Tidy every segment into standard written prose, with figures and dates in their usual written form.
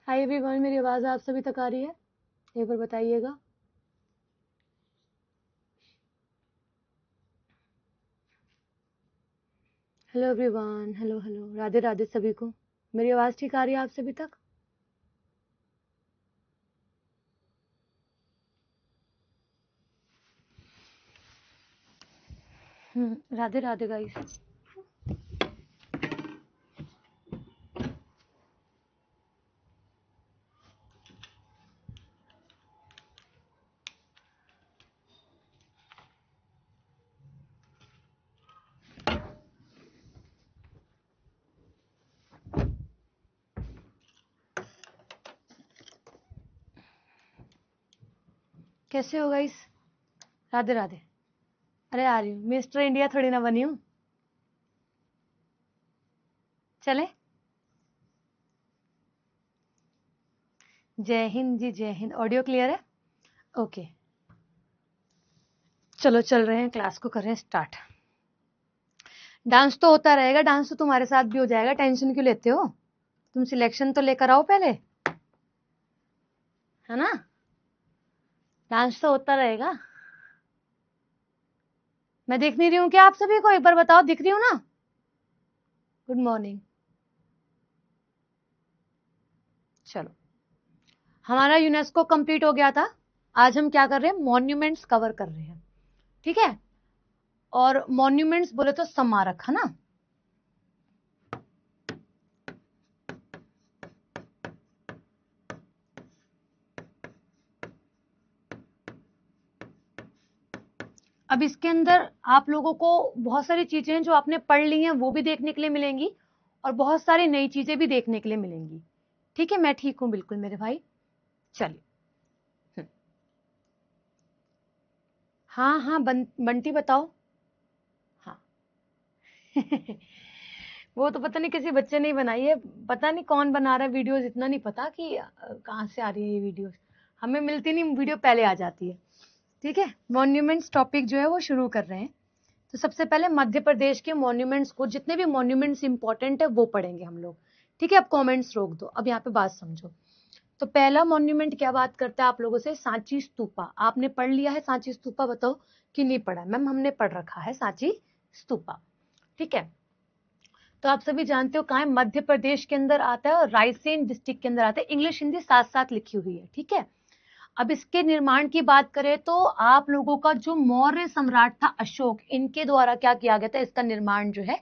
Hi everyone, मेरी आवाज़ आप सभी तक आ रही है? एक बार बताइएगा। Hello everyone, hello hello, Radhe Radhe सभी को। मेरी आवाज़ ठीक आ रही है आप सभी तक? राधे राधे गाइस। कैसे हो गाइस? राधे राधे। अरे आ रही हूँ, मिस्टर इंडिया थोड़ी ना बनी हूँ। चले? जय हिंद जी, जय हिंद। ऑडियो क्लियर है? ओके, चलो चल रहे हैं, क्लास को कर रहे हैं स्टार्ट। डांस तो होता रहेगा, डांस तो तुम्हारे साथ भी हो जाएगा, टेंशन क्यों लेते हो? तुम सिलेक्शन तो लेकर आओ पहले, है ना? डांस तो होता रहेगा। मैं दिख नहीं रही हूँ क्या आप सभी को? एक बार बताओ, दिख रही हूँ ना? Good morning. चलो, हमारा यूनेस्को कंप्लीट हो गया था। आज हम क्या कर रहे हैं? मॉन्यूमेंट्स कवर कर रहे हैं, ठीक है? और मॉन्यूमेंट्स बोले तो स्मारक, है ना? अब इसके अंदर आप लोगों को बहुत सारी चीजें जो आपने पढ़ ली हैं वो भी देखने के लिए मिलेंगी, और बहुत सारी नई चीजें भी देखने के लिए मिलेंगी। ठीक है, मैं ठीक हूं बिल्कुल मेरे भाई। चलिए। हाँ हाँ, बंटी बताओ। हाँ वो तो पता नहीं किसी बच्चे ने बनाई है, पता नहीं कौन बना रहा है वीडियोस, इतना नहीं पता कि कहाँ से आ रही है ये वीडियोस। हमें मिलती नहीं, वीडियो पहले आ जाती है। ठीक है, मॉन्यूमेंट्स टॉपिक जो है वो शुरू कर रहे हैं। तो सबसे पहले मध्य प्रदेश के मॉन्यूमेंट्स को, जितने भी मॉन्यूमेंट्स इंपॉर्टेंट है वो पढ़ेंगे हम लोग। ठीक है, अब कमेंट्स रोक दो, अब यहाँ पे बात समझो। तो पहला मॉन्यूमेंट क्या बात करता है आप लोगों से? सांची स्तूपा। आपने पढ़ लिया है सांची स्तूपा? बताओ कि नहीं पढ़ा? मैम हमने पढ़ रखा है सांची स्तूपा। ठीक है, तो आप सभी जानते हो कहाँ है? मध्य प्रदेश के अंदर आता है और रायसेन डिस्ट्रिक्ट के अंदर आता है। इंग्लिश हिंदी साथ साथ लिखी हुई है, ठीक है? अब इसके निर्माण की बात करें तो आप लोगों का जो मौर्य सम्राट था अशोक, इनके द्वारा क्या किया गया था? इसका निर्माण जो है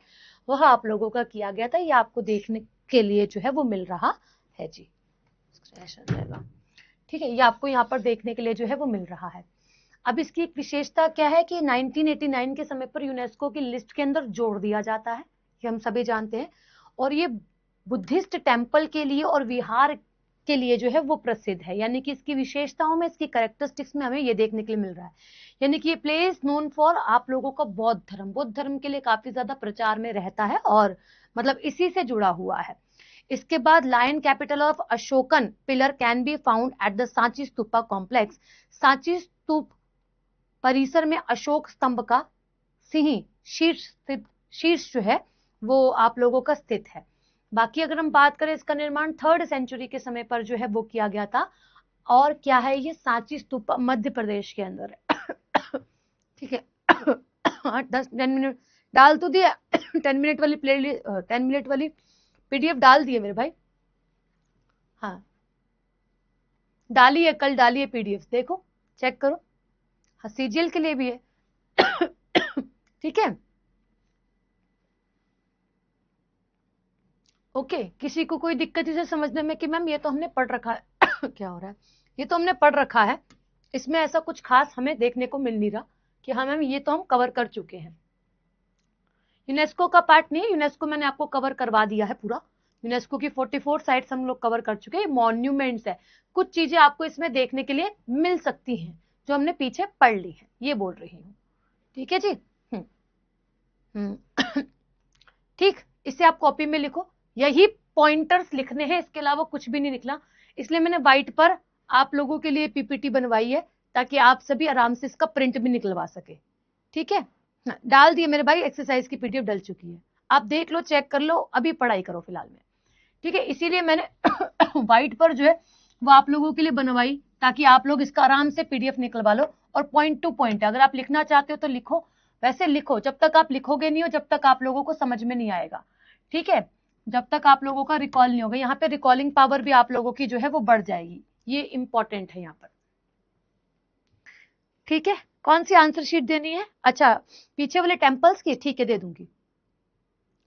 वह आप लोगों का किया गया था। ये आपको देखने के लिए जो है वो मिल रहा है जी। ठीक है, ये आपको यहाँ पर देखने के लिए जो है वो मिल रहा है। अब इसकी एक विशेषता क्या है कि 1989 के समय पर यूनेस्को की लिस्ट के अंदर जोड़ दिया जाता है, ये हम सभी जानते हैं। और ये बुद्धिस्ट टेम्पल के लिए और विहार के लिए जो है वो प्रसिद्ध है। यानी कि इसकी विशेषताओं में, इसकी कैरेक्टरिस्टिक्स में हमें ये देखने के लिए मिल रहा है। यानी कि ये प्लेस नोन फॉर आप लोगों का बौद्ध धर्म के लिए काफी ज्यादा प्रचार में रहता है, और मतलब इसी से जुड़ा हुआ है। इसके बाद lion capital of Ashokan pillar can be found at the Sanchi stupa complex. Sanchi स्तूप परिसर में अशोक स्तंभ का सिंह शीर्ष जो है वो आप लोगों का स्थित है। बाकी अगर हम बात करें, इसका निर्माण 3rd सेंचुरी के समय पर जो है वो किया गया था। और क्या है ये? सांची स्तूप मध्य प्रदेश के अंदर है। ठीक है। 8-10-10 मिनट डाल तो दिया। 10 मिनट वाली प्ले 10 मिनट वाली पीडीएफ डाल दिए मेरे भाई। हाँ, डाली है, कल डाली है पीडीएफ, देखो चेक करो। हाँ, सीजीएल के लिए भी है। ठीक है, ओके। किसी को कोई दिक्कत इसे समझने में कि मैम ये तो हमने पढ़ रखा है? क्या हो रहा है? ये तो हमने पढ़ रखा है, इसमें ऐसा कुछ खास हमें देखने को मिल नहीं रहा कि हाँ मैम ये तो हम कवर कर चुके हैं। यूनेस्को का पार्ट नहीं है, यूनेस्को मैंने आपको कवर करवा दिया है पूरा। यूनेस्को की 44 साइट्स हम लोग कवर कर चुके हैं। मॉन्यूमेंट्स है, कुछ चीजें आपको इसमें देखने के लिए मिल सकती हैं जो हमने पीछे पढ़ ली है, ये बोल रही हूँ। ठीक है जी। ठीक, इसे आप कॉपी में लिखो, यही पॉइंटर्स लिखने हैं, इसके अलावा कुछ भी नहीं लिखना। इसलिए मैंने व्हाइट पर आप लोगों के लिए पीपीटी बनवाई है, ताकि आप सभी आराम से इसका प्रिंट भी निकलवा सके। ठीक है, डाल दिए मेरे भाई, एक्सरसाइज की पीडीएफ डल चुकी है, आप देख लो, चेक कर लो, अभी पढ़ाई करो फिलहाल में। ठीक है, इसीलिए मैंने व्हाइट पर जो है वो आप लोगों के लिए बनवाई, ताकि आप लोग इसका आराम से पीडीएफ निकलवा लो। और पॉइंट टू पॉइंट अगर आप लिखना चाहते हो तो लिखो, वैसे लिखो, जब तक आप लिखोगे नहीं हो जब तक आप लोगों को समझ में नहीं आएगा। ठीक है, जब तक आप लोगों का रिकॉल नहीं होगा। यहाँ पे रिकॉलिंग पावर भी आप लोगों की जो है वो बढ़ जाएगी, ये इंपॉर्टेंट है यहाँ पर। ठीक है, कौन सी आंसर शीट देनी है? अच्छा, पीछे वाले टेम्पल्स की, ठीक है दे दूंगी।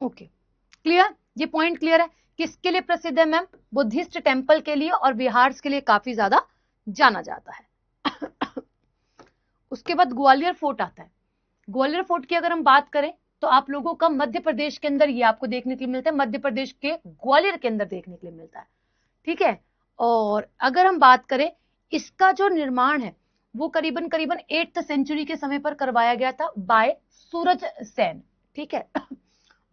ओके, क्लियर, ये पॉइंट क्लियर है। किसके लिए प्रसिद्ध है मैम? बुद्धिस्ट टेम्पल के लिए और विहार्स के लिए काफी ज्यादा जाना जाता है। उसके बाद ग्वालियर फोर्ट आता है। ग्वालियर फोर्ट की अगर हम बात करें तो आप लोगों का मध्य प्रदेश के अंदर ये आपको देखने के लिए मिलता है, मध्य प्रदेश के ग्वालियर के अंदर देखने के लिए मिलता है। ठीक है, और अगर हम बात करें इसका जो निर्माण है वो करीबन करीबन 8th सेंचुरी के समय पर करवाया गया था बाय सूरज सेन। ठीक है,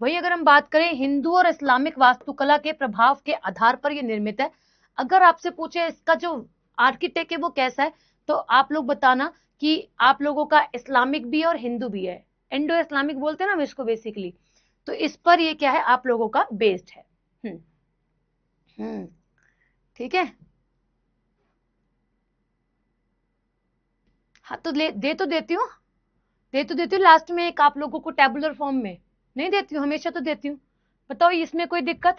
वही अगर हम बात करें हिंदू और इस्लामिक वास्तुकला के प्रभाव के आधार पर यह निर्मित है। अगर आपसे पूछे इसका जो आर्किटेक्ट है वो कैसा है, तो आप लोग बताना कि आप लोगों का इस्लामिक भी और हिंदू भी है, इंडो इस्लामिक बोलते हैं ना इसको बेसिकली, तो इस पर ये क्या है आप लोगों का बेस्ड है। ठीक है, हाँ तो दे तो देती हूँ, लास्ट में एक आप लोगों को टेबुलर फॉर्म में नहीं देती हूँ, हमेशा तो देती हूँ। बताओ इसमें कोई दिक्कत?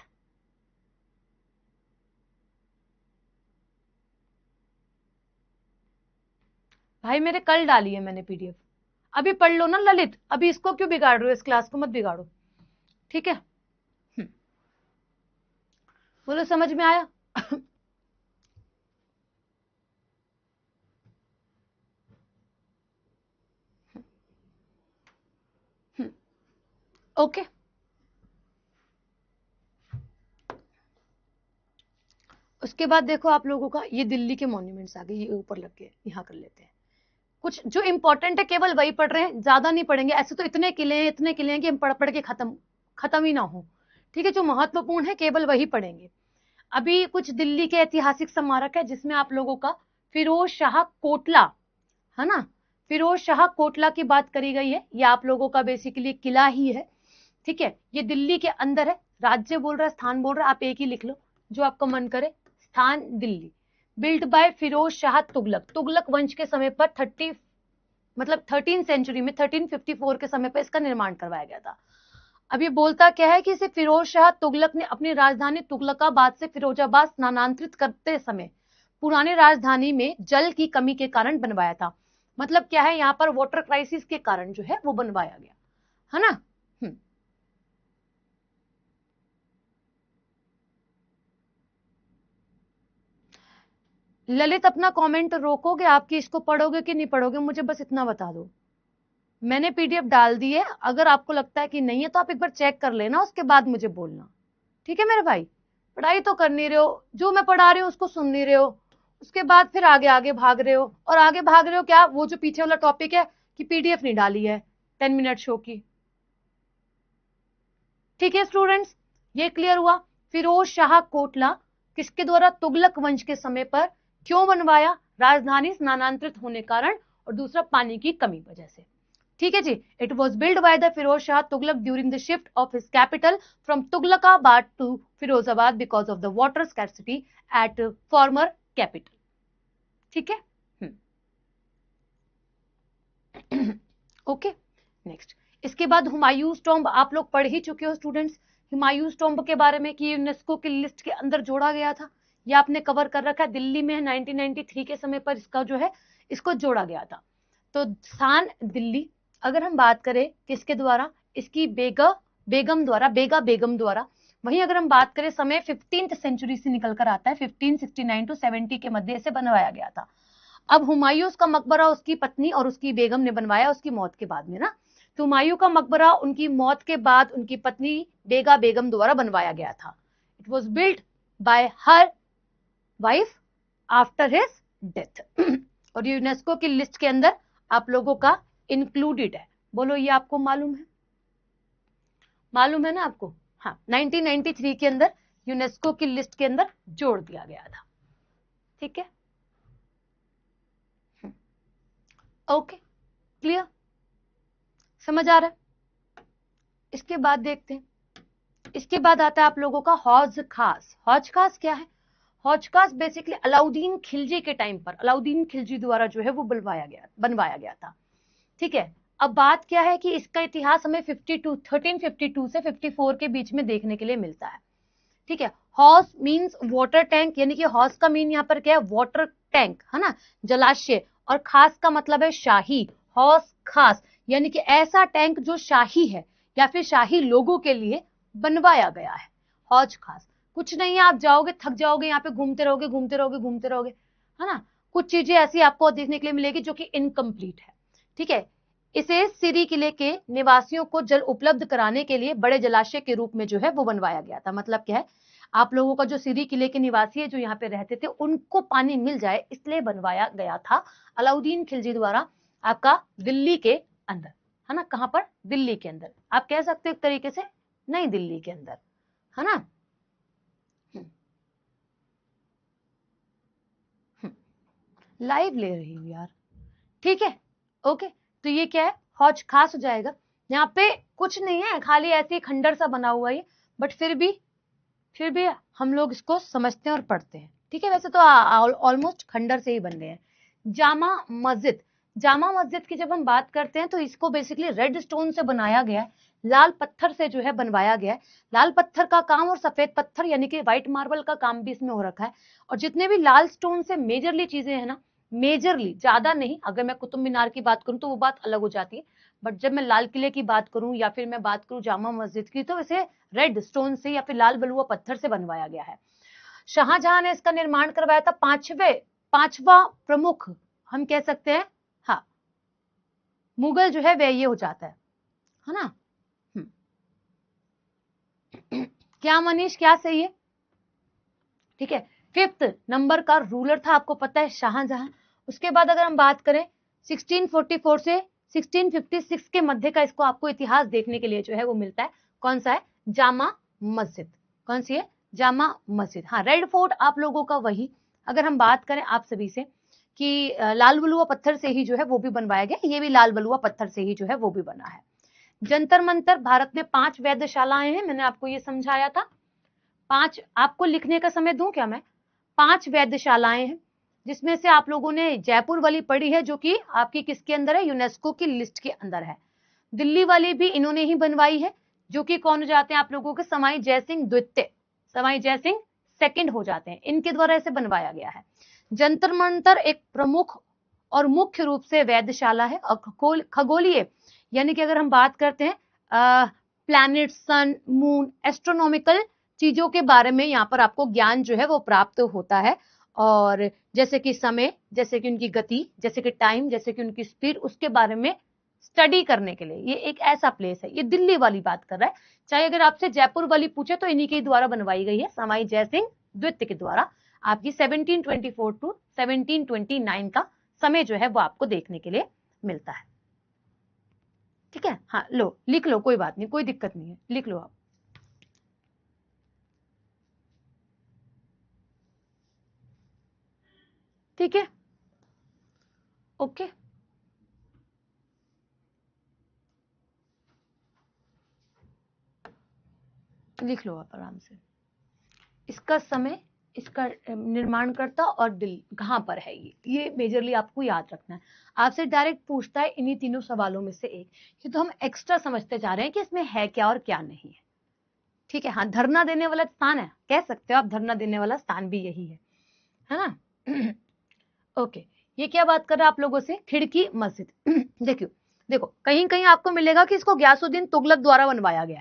भाई मेरे कल डाली है मैंने पीडीएफ, अभी पढ़ लो ना ललित, अभी इसको क्यों बिगाड़ रहे हो, इस क्लास को मत बिगाड़ो। ठीक है, बोलो समझ में आया? ओके, उसके बाद देखो आप लोगों का ये दिल्ली के मॉन्यूमेंट्स आ गए, ये ऊपर लग गए, यहाँ कर लेते हैं। कुछ जो इंपॉर्टेंट है केवल वही पढ़ रहे हैं, ज्यादा नहीं पढ़ेंगे। ऐसे तो इतने किले हैं कि हम पढ़ पढ़ के खत्म ही ना हो। ठीक है, जो महत्वपूर्ण है केवल वही पढ़ेंगे। अभी कुछ दिल्ली के ऐतिहासिक स्मारक है जिसमें आप लोगों का फिरोज शाह कोटला, है ना, फिरोज शाह कोटला की बात करी गई है। ये आप लोगों का बेसिकली किला ही है। ठीक है, ये दिल्ली के अंदर है। राज्य बोल रहा है, स्थान बोल रहा है, आप एक ही लिख लो जो आपका मन करे। स्थान दिल्ली, बिल्ट बाय फिरोज शाह तुगलक। तुगलक वंश के समय पर 13 सेंचुरी में 1354 के समय पर इसका निर्माण करवाया गया था। अब ये बोलता क्या है कि इसे फिरोज शाह तुगलक ने अपनी राजधानी तुगलकाबाद से फिरोजाबाद स्थानांतरित करते समय पुरानी राजधानी में जल की कमी के कारण बनवाया था। मतलब क्या है, यहाँ पर वाटर क्राइसिस के कारण जो है वो बनवाया गया, है ना। ललित अपना कमेंट रोकोगे, आपकी इसको पढ़ोगे कि नहीं पढ़ोगे, मुझे बस इतना बता दो। मैंने पीडीएफ डाल दी है, अगर आपको लगता है कि नहीं है तो आप एक बार चेक कर लेना, उसके बाद मुझे बोलना। ठीक है मेरे भाई, पढ़ाई तो कर नहीं रहे हो, जो मैं पढ़ा रही हूँ उसको सुन नहीं रहे हो, उसके बाद फिर आगे आगे भाग रहे हो। और आगे भाग रहे हो क्या, वो जो पीछे वाला टॉपिक है कि पीडीएफ नहीं डाली है 10 मिनट शो की। ठीक है स्टूडेंट्स, ये क्लियर हुआ। फिरोज शाह कोटला किसके द्वारा, तुगलक वंश के समय पर क्यों बनवाया, राजधानी स्थानांतरित होने कारण, और दूसरा पानी की कमी वजह से। ठीक है जी, it was build by the Firoz Shah Tughlaq during the shift of his capital from Tughlakabad to Firozabad because of the water scarcity at former capital. ठीक है, ओके नेक्स्ट। इसके बाद हुमायूंस टॉम्ब आप लोग पढ़ ही चुके हो स्टूडेंट्स, हुमायूंस टॉम्ब के बारे में कि यूनेस्को की लिस्ट के अंदर जोड़ा गया था, ये आपने कवर कर रखा है। दिल्ली में 1993 के समय पर इसका जो है इसको जोड़ा गया था। तो स्थान दिल्ली, अगर हम बात करें किसके द्वारा, इसकी बेगम द्वारा। वहीं अगर हम बात करें समय 15th सेंचुरी से निकल कर आता है, 1569 टू 70 के मध्य से बनवाया गया था। अब हुमायूं का मकबरा उसकी पत्नी और उसकी बेगम ने बनवाया उसकी मौत के बाद में ना, तो हुमायूं का मकबरा उनकी मौत के बाद उनकी पत्नी बेगम द्वारा बनवाया गया था। It was built by her wife after his death. और यूनेस्को की लिस्ट के अंदर आप लोगों का इंक्लूडेड है। बोलो ये आपको मालूम है, मालूम है ना आपको? हाँ, 1993 के अंदर यूनेस्को की लिस्ट के अंदर जोड़ दिया गया था। ठीक है, ओके क्लियर, समझ आ रहा है? इसके बाद देखते हैं इसके बाद आता है आप लोगों का हौज खास। हौज खास क्या है? हौज खास बेसिकली अलाउद्दीन खिलजी के टाइम पर, अलाउद्दीन खिलजी द्वारा जो है वो बनवाया गया था। ठीक है, अब बात क्या है कि इसका इतिहास हमें 1352 से 54 के बीच में देखने के लिए मिलता है। ठीक है, हौस मीन्स वाटर टैंक, यानी कि हौस का मीन यहाँ पर क्या है? वाटर टैंक, है ना, जलाशय। और खास का मतलब है शाही। हौस खास यानी कि ऐसा टैंक जो शाही है या फिर शाही लोगों के लिए बनवाया गया है। हौज खास कुछ नहीं है, आप जाओगे थक जाओगे, यहाँ पे घूमते रहोगे घूमते रहोगे घूमते रहोगे, है ना। कुछ चीजें ऐसी आपको देखने के लिए मिलेगी जो कि इनकम्प्लीट है। ठीक है, इसे सिरी किले के निवासियों को जल उपलब्ध कराने के लिए बड़े जलाशय के रूप में जो है वो बनवाया गया था। मतलब क्या है, आप लोगों का जो सिरी किले के निवासी है जो यहाँ पे रहते थे उनको पानी मिल जाए इसलिए बनवाया गया था अलाउद्दीन खिलजी द्वारा, आपका दिल्ली के अंदर, है ना। कहां पर? दिल्ली के अंदर, आप कह सकते हो एक तरीके से नई दिल्ली के अंदर, है ना। लाइव ले रही हूँ यार, ठीक है, ओके। तो ये क्या है? हौज खास हो जाएगा। यहाँ पे कुछ नहीं है, खाली ऐसे खंडर सा बना हुआ है, बट फिर भी हम लोग इसको समझते हैं और पढ़ते हैं। ठीक है, वैसे तो ऑलमोस्ट खंडर से ही बन गए हैं। जामा मस्जिद। जामा मस्जिद की जब हम बात करते हैं तो इसको बेसिकली रेड स्टोन से बनाया गया है, लाल पत्थर से जो है बनवाया गया है। लाल पत्थर का काम और सफेद पत्थर यानी कि व्हाइट मार्बल का काम भी इसमें हो रखा है। और जितने भी लाल स्टोन से मेजरली चीजें हैं ना, मेजरली, ज्यादा नहीं, अगर मैं कुतुब मीनार की बात करूं तो वो बात अलग हो जाती है, बट जब मैं लाल किले की बात करूं या फिर मैं बात करूं जामा मस्जिद की, तो इसे रेड स्टोन से या फिर लाल बलुआ पत्थर से बनवाया गया है। शाहजहां ने इसका निर्माण करवाया था। पांचवा प्रमुख हम कह सकते हैं, हाँ, मुगल जो है वह ये हो जाता है ना। क्या मनीष, क्या सही है? ठीक है, 5th नंबर का रूलर था, आपको पता है, शाहजहां। उसके बाद अगर हम बात करें 1644 से 1656 के मध्य का इसको आपको इतिहास देखने के लिए जो है वो मिलता है। कौन सा है? जामा मस्जिद। कौन सी है? जामा मस्जिद। हाँ, रेड फोर्ट आप लोगों का वही, अगर हम बात करें आप सभी से कि लाल बलुआ पत्थर से ही जो है वो भी बनवाया गया, ये भी लाल बलुआ पत्थर से ही जो है वो भी बना है। जंतर मंतर, भारत में 5 वेधशालाएं हैं, मैंने आपको ये समझाया था। 5, आपको लिखने का समय दूं क्या मैं? 5 वेधशालाएं हैं, जिसमें से आप लोगों ने जयपुर वाली पढ़ी है जो कि आपकी किसके अंदर है? यूनेस्को की लिस्ट के अंदर है। दिल्ली वाली भी इन्होंने ही बनवाई है, जो कि कौन हो जाते हैं आप लोगों के? समाई जयसिंह द्वितीय, समाई जयसिंह सेकंड हो जाते हैं, इनके द्वारा इसे बनवाया गया है। जंतर मंतर एक प्रमुख और मुख्य रूप से वेधशाला है। और खगोलीय यानी कि अगर हम बात करते हैं प्लैनेट, सन, मून, एस्ट्रोनॉमिकल चीजों के बारे में यहाँ पर आपको ज्ञान जो है वो प्राप्त होता है। और जैसे कि समय, जैसे कि उनकी गति, जैसे कि टाइम, जैसे कि उनकी स्पीड, उसके बारे में स्टडी करने के लिए ये एक ऐसा प्लेस है। ये दिल्ली वाली बात कर रहा है। चाहे अगर आपसे जयपुर वाली पूछे तो इन्हीं के द्वारा बनवाई गई है, समाई जयसिंह द्वितीय के द्वारा। आपकी 1724 टू 1729 का समय जो है वो आपको देखने के लिए मिलता है। ठीक है, हाँ, लो लिख लो, कोई बात नहीं, कोई दिक्कत नहीं है, लिख लो आप। ठीक है, ओके, लिख लो आप आराम से। इसका समय, इसका निर्माणकर्ता और दिल्ली कहां पर है, ये मेजरली आपको याद रखना है। आपसे डायरेक्ट पूछता है इन्हीं तीनों सवालों में से एक। ये तो हम एक्स्ट्रा समझते जा रहे हैं कि इसमें है क्या और क्या नहीं है। ठीक है, हाँ, धरना देने वाला स्थान है, कह सकते हो आप, धरना देने वाला स्थान भी यही है ना। ओके, ये क्या बात कर रहा है आप लोगों से? खिड़की मस्जिद। देखियो, देखो कहीं कहीं आपको मिलेगा कि इसको गयासुद्दीन तुगलक द्वारा बनवाया गया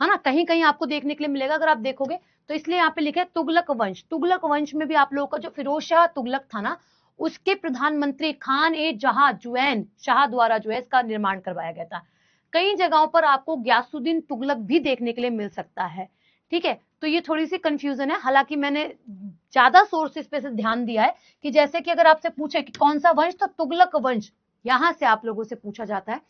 है ना। कहीं कहीं आपको देखने के लिए मिलेगा, अगर आप देखोगे तो इसलिए यहाँ पे लिखा है तुगलक वंश। तुगलक वंश में भी आप लोगों का जो फिरोज शाह तुगलक था ना, उसके प्रधानमंत्री खान ए जहां जुऐन शाह द्वारा जो है इसका निर्माण करवाया गया था। कई जगहों पर आपको गयासुद्दीन तुगलक भी देखने के लिए मिल सकता है। ठीक है, तो ये थोड़ी सी कंफ्यूजन है, हालांकि मैंने ज्यादा सोर्सेस पे से ध्यान दिया है कि जैसे कि अगर आपसे पूछे कि कौन सा वंश, तो तुगलक वंश यहां से आप लोगों से पूछा जाता है।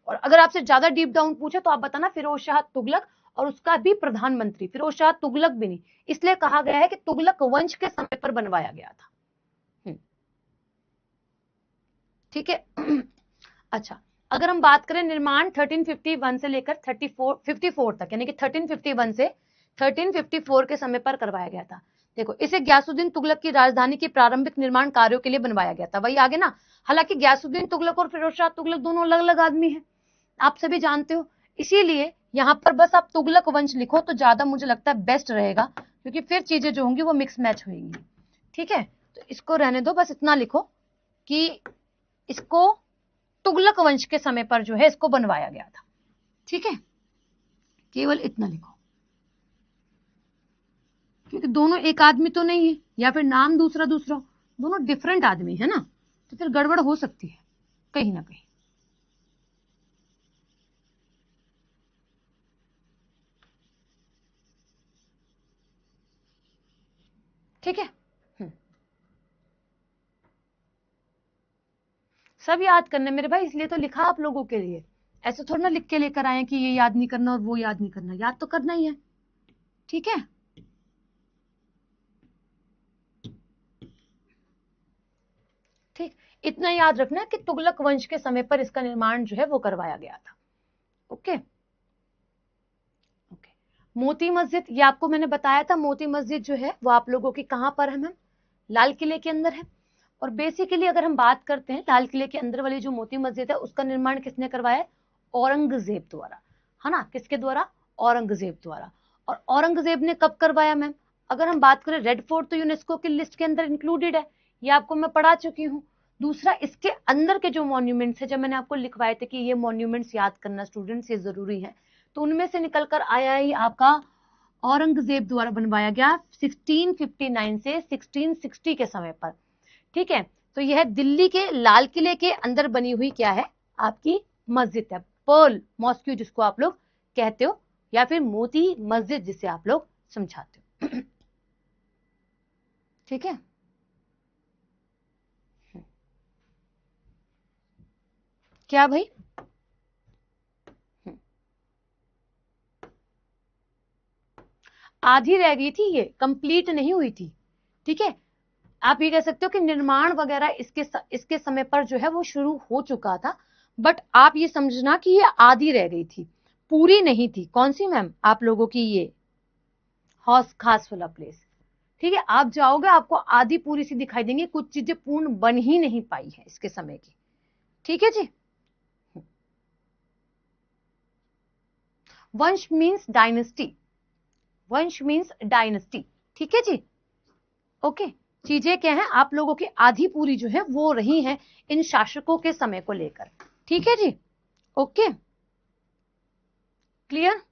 और अगर आपसे ज्यादा डीप डाउन पूछे तो आप बताना फिरोज शाह तुगलक, और उसका भी प्रधानमंत्री फिरोज शाह तुगलक भी नहीं, इसलिए कहा गया है कि तुगलक वंश के समय पर बनवाया गया था। ठीक है। अच्छा, अगर हम बात करें निर्माण 1351 से लेकर 54 तक, यानी कि 1351 से 1354 के समय पर करवाया गया था। देखो, इसे गयासुद्दीन तुगलक की राजधानी के प्रारंभिक निर्माण कार्यों के लिए बनवाया गया था। वही आगे ना, हालांकि गयासुद्दीन तुगलक और फिरोज शाह तुगलक दोनों अलग अलग आदमी हैं, आप सभी जानते हो, इसीलिए यहाँ पर बस आप तुगलक वंश लिखो तो ज्यादा मुझे लगता है बेस्ट रहेगा, क्योंकि फिर चीजें जो होंगी वो मिक्स मैच होंगी। ठीक है, तो इसको रहने दो, बस इतना लिखो कि इसको तुगलक वंश के समय पर जो है इसको बनवाया गया था। ठीक है, केवल इतना लिखो, क्योंकि दोनों एक आदमी तो नहीं है, या फिर नाम दूसरा दूसरा, दोनों डिफरेंट आदमी है ना, तो फिर गड़बड़ हो सकती है कहीं ना कहीं। ठीक है, सब याद करने मेरे भाई, इसलिए तो लिखा आप लोगों के लिए, ऐसे थोड़ा ना लिख के लेकर आए कि ये याद नहीं करना और वो याद नहीं करना, याद तो करना ही है। ठीक है, ठीक, इतना याद रखना कि तुगलक वंश के समय पर इसका निर्माण जो है वो करवाया गया था। Okay, okay. मोती मस्जिद, ये आपको मैंने बताया था, मोती मस्जिद जो है वो आप लोगों की कहां पर है मैम, लाल किले के अंदर है। और बेसिकली अगर हम बात करते हैं लाल किले के अंदर वाली जो मोती मस्जिद है उसका निर्माण किसने करवाया, औरंगजेब द्वारा, है ना, किसके द्वारा, औरंगजेब द्वारा। और औरंगजेब ने कब करवाया मैम, अगर हम बात करें रेड फोर्ट तो यूनेस्को की लिस्ट के अंदर इंक्लूडेड है, ये आपको मैं पढ़ा चुकी हूँ। दूसरा, इसके अंदर के जो मॉन्यूमेंट्स है, जब मैंने आपको लिखवाए थे कि ये मॉन्यूमेंट्स याद करना स्टूडेंट्स, ये जरूरी है, तो उनमें से निकलकर आया ही आपका औरंगजेब द्वारा बनवाया गया 1659 से 1660 के समय पर। ठीक है, तो यह दिल्ली के लाल किले के अंदर बनी हुई क्या है, आपकी मस्जिद है, पर्ल मॉस्क्यू जिसको आप लोग कहते हो, या फिर मोती मस्जिद जिसे आप लोग समझाते हो। ठीक है, क्या भाई, आधी रह गई थी, ये कंप्लीट नहीं हुई थी। ठीक है, आप ये कह सकते हो कि निर्माण वगैरह इसके समय पर जो है वो शुरू हो चुका था, बट आप ये समझना कि ये आधी रह गई थी, पूरी नहीं थी। कौन सी मैम, आप लोगों की ये हौस खास वाला प्लेस। ठीक है, आप जाओगे आपको आधी पूरी सी दिखाई देंगी, कुछ चीजें पूर्ण बन ही नहीं पाई है इसके समय की। ठीक है जी, वंश मीन्स डायनेस्टी, वंश मीन्स डायनेस्टी। ठीक है जी, ओके। चीजें क्या है, आप लोगों की आधी पूरी जो है वो रही है इन शासकों के समय को लेकर। ठीक है जी, ओके, क्लियर।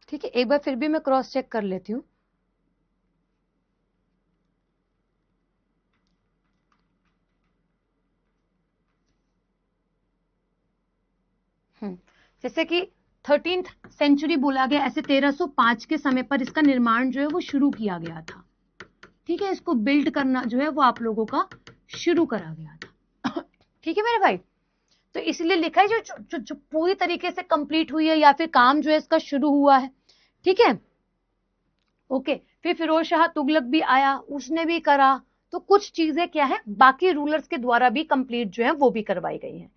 ठीक है, एक बार फिर भी मैं क्रॉस चेक कर लेती हूँ। जैसे कि 13th सेंचुरी बोला गया, ऐसे 1305 के समय पर इसका निर्माण जो है वो शुरू किया गया था। ठीक है, इसको बिल्ड करना जो है वो आप लोगों का शुरू करा गया था। ठीक है मेरे भाई, तो इसलिए लिखा है जो पूरी तरीके से कंप्लीट हुई है या फिर काम जो है इसका शुरू हुआ है। ठीक है, ओके। फिर फिरोज शाह तुगलक भी आया, उसने भी करा, तो कुछ चीजें क्या है बाकी रूलर्स के द्वारा भी कंप्लीट जो है वो भी करवाई गई हैं।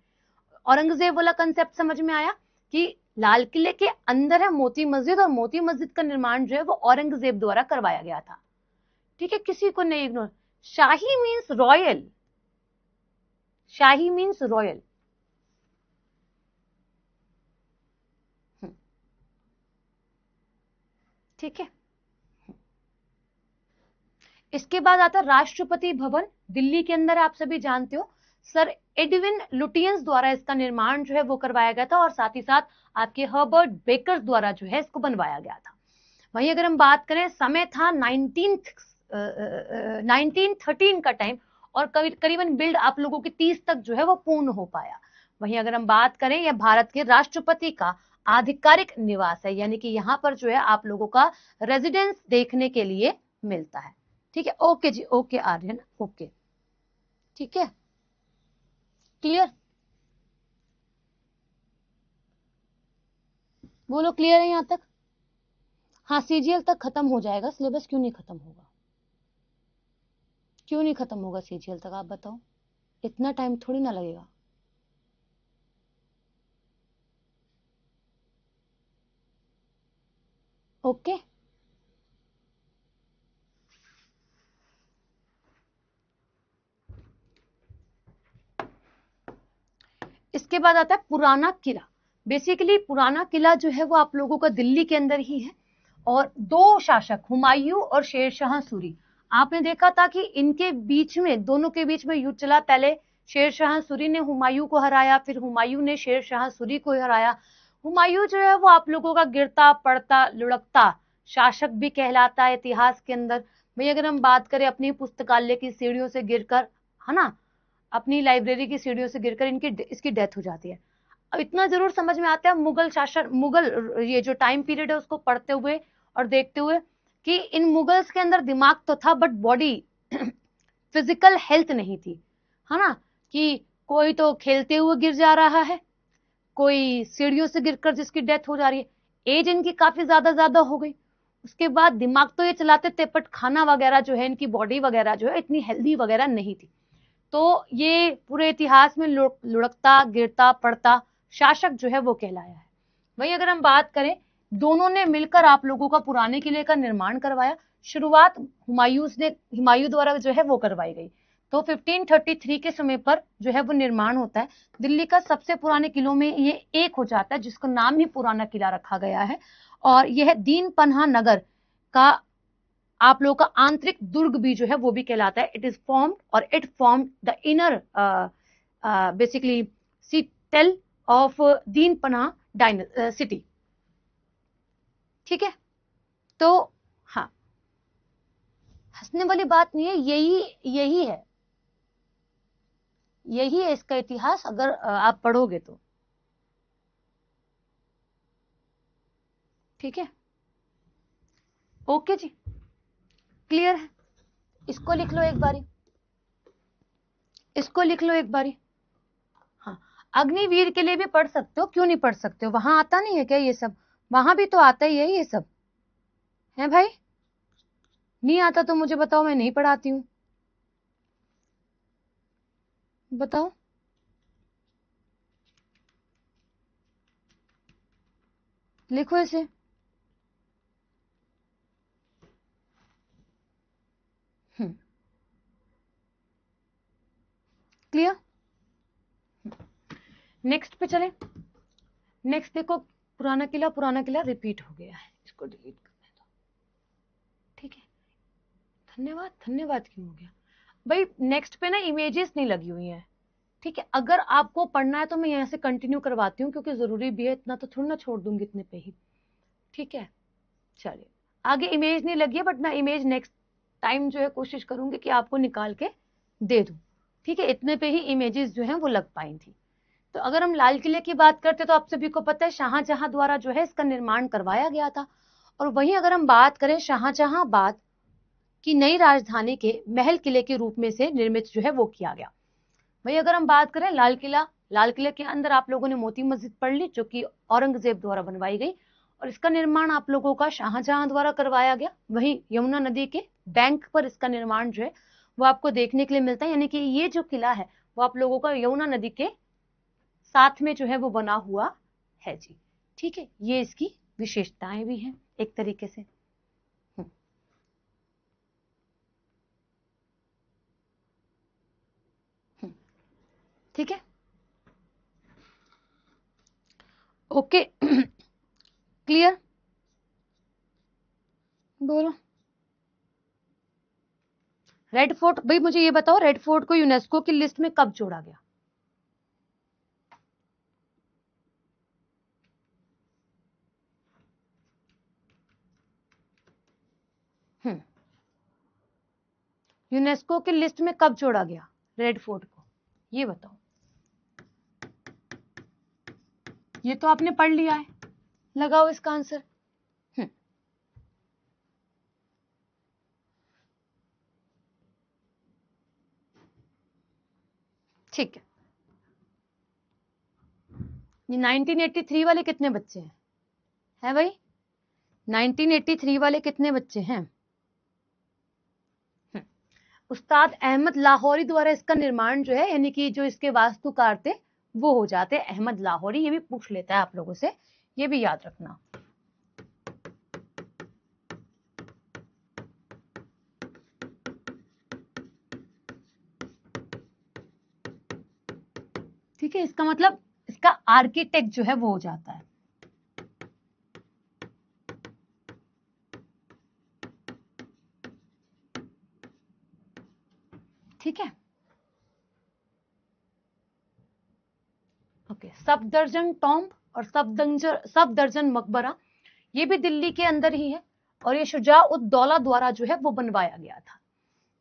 औरंगजेब वाला कंसेप्ट समझ में आया कि लाल किले के अंदर है मोती मस्जिद, और मोती मस्जिद का निर्माण जो है वो औरंगजेब द्वारा करवाया गया था। ठीक है, किसी को नहीं इग्नोर। शाही मीन्स रॉयल, शाही मीन्स रॉयल। ठीक है, इसके बाद आता राष्ट्रपति भवन, दिल्ली के अंदर, आप सभी जानते हो सर एडविन लुटियंस द्वारा इसका निर्माण जो है वो करवाया गया था, और साथ ही साथ आपके हर्बर्ट बेकर द्वारा जो है इसको बनवाया गया था। वहीं अगर हम बात करें, समय था 1913 का टाइम, और करीबन बिल्ड आप लोगों की 30 तक जो है वो पूर्ण हो पाया। वहीं अगर हम बात करें, यह भारत के राष्ट्रपति का आधिकारिक निवास है, यानी कि यहाँ पर जो है आप लोगों का रेजिडेंस देखने के लिए मिलता है। ठीक है, ओके जी, ओके आर्यन, ओके, ठीक है, क्लियर, बोलो क्लियर है यहां तक। हाँ, सीजीएल तक खत्म हो जाएगा सिलेबस, क्यों नहीं खत्म होगा, क्यों नहीं खत्म होगा सीजीएल तक, आप बताओ, इतना टाइम थोड़ी ना लगेगा। ओके, इसके बाद आता है पुराना किला। बेसिकली पुराना किला जो है वो आप लोगों का दिल्ली के अंदर ही है, और दो शासक हुमायूं और शेरशाह सूरी, आपने देखा था कि इनके बीच में, दोनों के बीच में युद्ध चला। पहले शेरशाह सूरी ने हुमायूं को हराया, फिर हुमायूं ने शेरशाह सूरी को हराया। हुमायूं जो है वो आप लोगों का गिरता पड़ता लुढ़कता शासक भी कहलाता है इतिहास के अंदर। भाई अगर हम बात करें अपनी पुस्तकालय की सीढ़ियों से गिरकर, है ना, अपनी लाइब्रेरी की सीढ़ियों से गिरकर इसकी डेथ हो जाती है। अब इतना जरूर समझ में आता है मुगल शासन, मुगल ये जो टाइम पीरियड है उसको पढ़ते हुए और देखते हुए, कि इन मुगल्स के अंदर दिमाग तो था बट बॉडी फिजिकल हेल्थ नहीं थी, है ना, कि कोई तो खेलते हुए गिर जा रहा है, कोई सीढ़ियों से गिरकर जिसकी डेथ हो जा रही है। एज इनकी काफी ज्यादा हो गई। उसके बाद दिमाग तो ये चलाते थे बट खाना वगैरह जो है, इनकी बॉडी वगैरह जो है इतनी हेल्दी वगैरह नहीं थी। तो ये पूरे इतिहास में लुढ़कता गिरता पड़ता शासक जो है वो कहलाया है। वही अगर हम बात करें, दोनों ने मिलकर आप लोगों का पुराने किले का निर्माण करवाया। शुरुआत हुमायूं द्वारा जो है वो करवाई गई। तो 1533 के समय पर जो है वो निर्माण होता है। दिल्ली का सबसे पुराने किलों में ये एक हो जाता है, जिसका नाम ही पुराना किला रखा गया है। और यह दीन पन्हा नगर का आप लोगों का आंतरिक दुर्ग भी जो है वो भी कहलाता है। इट इज फॉर्म्ड और it formed the inner basically Seattle of Deen panha city. ठीक है, तो हाँ, हंसने वाली बात नहीं है, यही है, यही है इसका इतिहास, अगर आप पढ़ोगे तो। ठीक है, ओके जी, क्लियर है। इसको लिख लो एक बारी, इसको लिख लो एक बारी। हाँ, अग्निवीर के लिए भी पढ़ सकते हो, क्यों नहीं पढ़ सकते हो, वहां आता नहीं है क्या ये सब, वहां भी तो आता ही है ये सब, है भाई। नहीं आता तो मुझे बताओ, मैं नहीं पढ़ाती हूँ, बताओ। लिखो इसे। क्लियर। नेक्स्ट पे चले। नेक्स्ट देखो, पुराना किला रिपीट हो गया है, इसको डिलीट करने दो। ठीक है, धन्यवाद, धन्यवाद क्यों हो गया भाई। नेक्स्ट पे ना इमेजेस नहीं लगी हुई हैं। ठीक है, अगर आपको पढ़ना है तो मैं यहाँ से कंटिन्यू करवाती हूँ, क्योंकि जरूरी भी है, इतना तो थोड़ा ना छोड़ दूंगी इतने पे ही। ठीक है, चलिए, आगे इमेज नहीं लगी है, बट मैं इमेज नेक्स्ट टाइम जो है कोशिश करूंगी कि आपको निकाल के दे दूं। ठीक है, इतने पे ही इमेजेस जो है वो लग पाई थी। तो अगर हम लाल किले की बात करते तो आप सभी को पता है शाहजहां द्वारा जो है इसका निर्माण करवाया गया था। और वहीं अगर हम बात करें शाहजहांबाद की नई राजधानी के महल किले के रूप में से निर्मित जो है वो किया गया। वही अगर हम बात करें लाल किला, लाल किले के अंदर आप लोगों ने मोती मस्जिद पढ़ ली, जो कि औरंगजेब द्वारा बनवाई गई, और इसका निर्माण आप लोगों का शाहजहां द्वारा करवाया गया। वहीं यमुना नदी के बैंक पर इसका निर्माण जो है वो आपको देखने के लिए मिलता है, यानी कि ये जो किला है वो आप लोगों का यमुना नदी के साथ में जो है वो बना हुआ है जी। ठीक है, ये इसकी विशेषताएं भी हैं एक तरीके से। ठीक है, ओके, क्लियर, बोलो। रेड फोर्ट, भाई मुझे ये बताओ, रेड फोर्ट को यूनेस्को की लिस्ट में कब जोड़ा गया? यूनेस्को की लिस्ट में कब जोड़ा गया रेड फोर्ट को, ये बताओ। ये तो आपने पढ़ लिया है, लगाओ इसका आंसर। ठीक है, ये 1983 वाले कितने बच्चे हैं, है भाई? 1983 वाले कितने बच्चे हैं? उस्ताद अहमद लाहौरी द्वारा इसका निर्माण जो है, यानी कि जो इसके वास्तुकार थे वो हो जाते हैं अहमद लाहौरी। ये भी पूछ लेता है आप लोगों से, ये भी याद रखना। ठीक है, इसका मतलब इसका आर्किटेक्ट जो है वो हो जाता है। ठीक है, ओके। सफदरजंग टॉम्ब और सफदरजंग मकबरा ये भी दिल्ली के अंदर ही है, और ये शुजा-उद-दौला द्वारा जो है वो बनवाया गया था।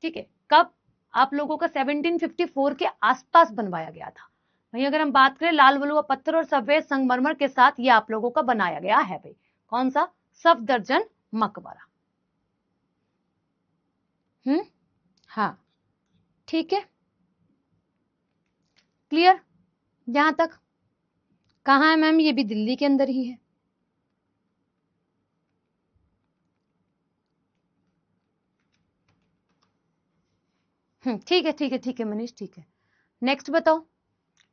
ठीक है, कब? आप लोगों का 1754 के आसपास बनवाया गया था। वहीं अगर हम बात करें लाल बलुआ पत्थर और सफेद संगमरमर के साथ, ये आप लोगों का बनाया गया है भाई। कौन सा? सफदरजंग मकबरा। हाँ, ठीक है, क्लियर यहां तक? कहाँ है मैम? ये भी दिल्ली के अंदर ही है। ठीक है ठीक है ठीक है मनीष, ठीक है। नेक्स्ट बताओ,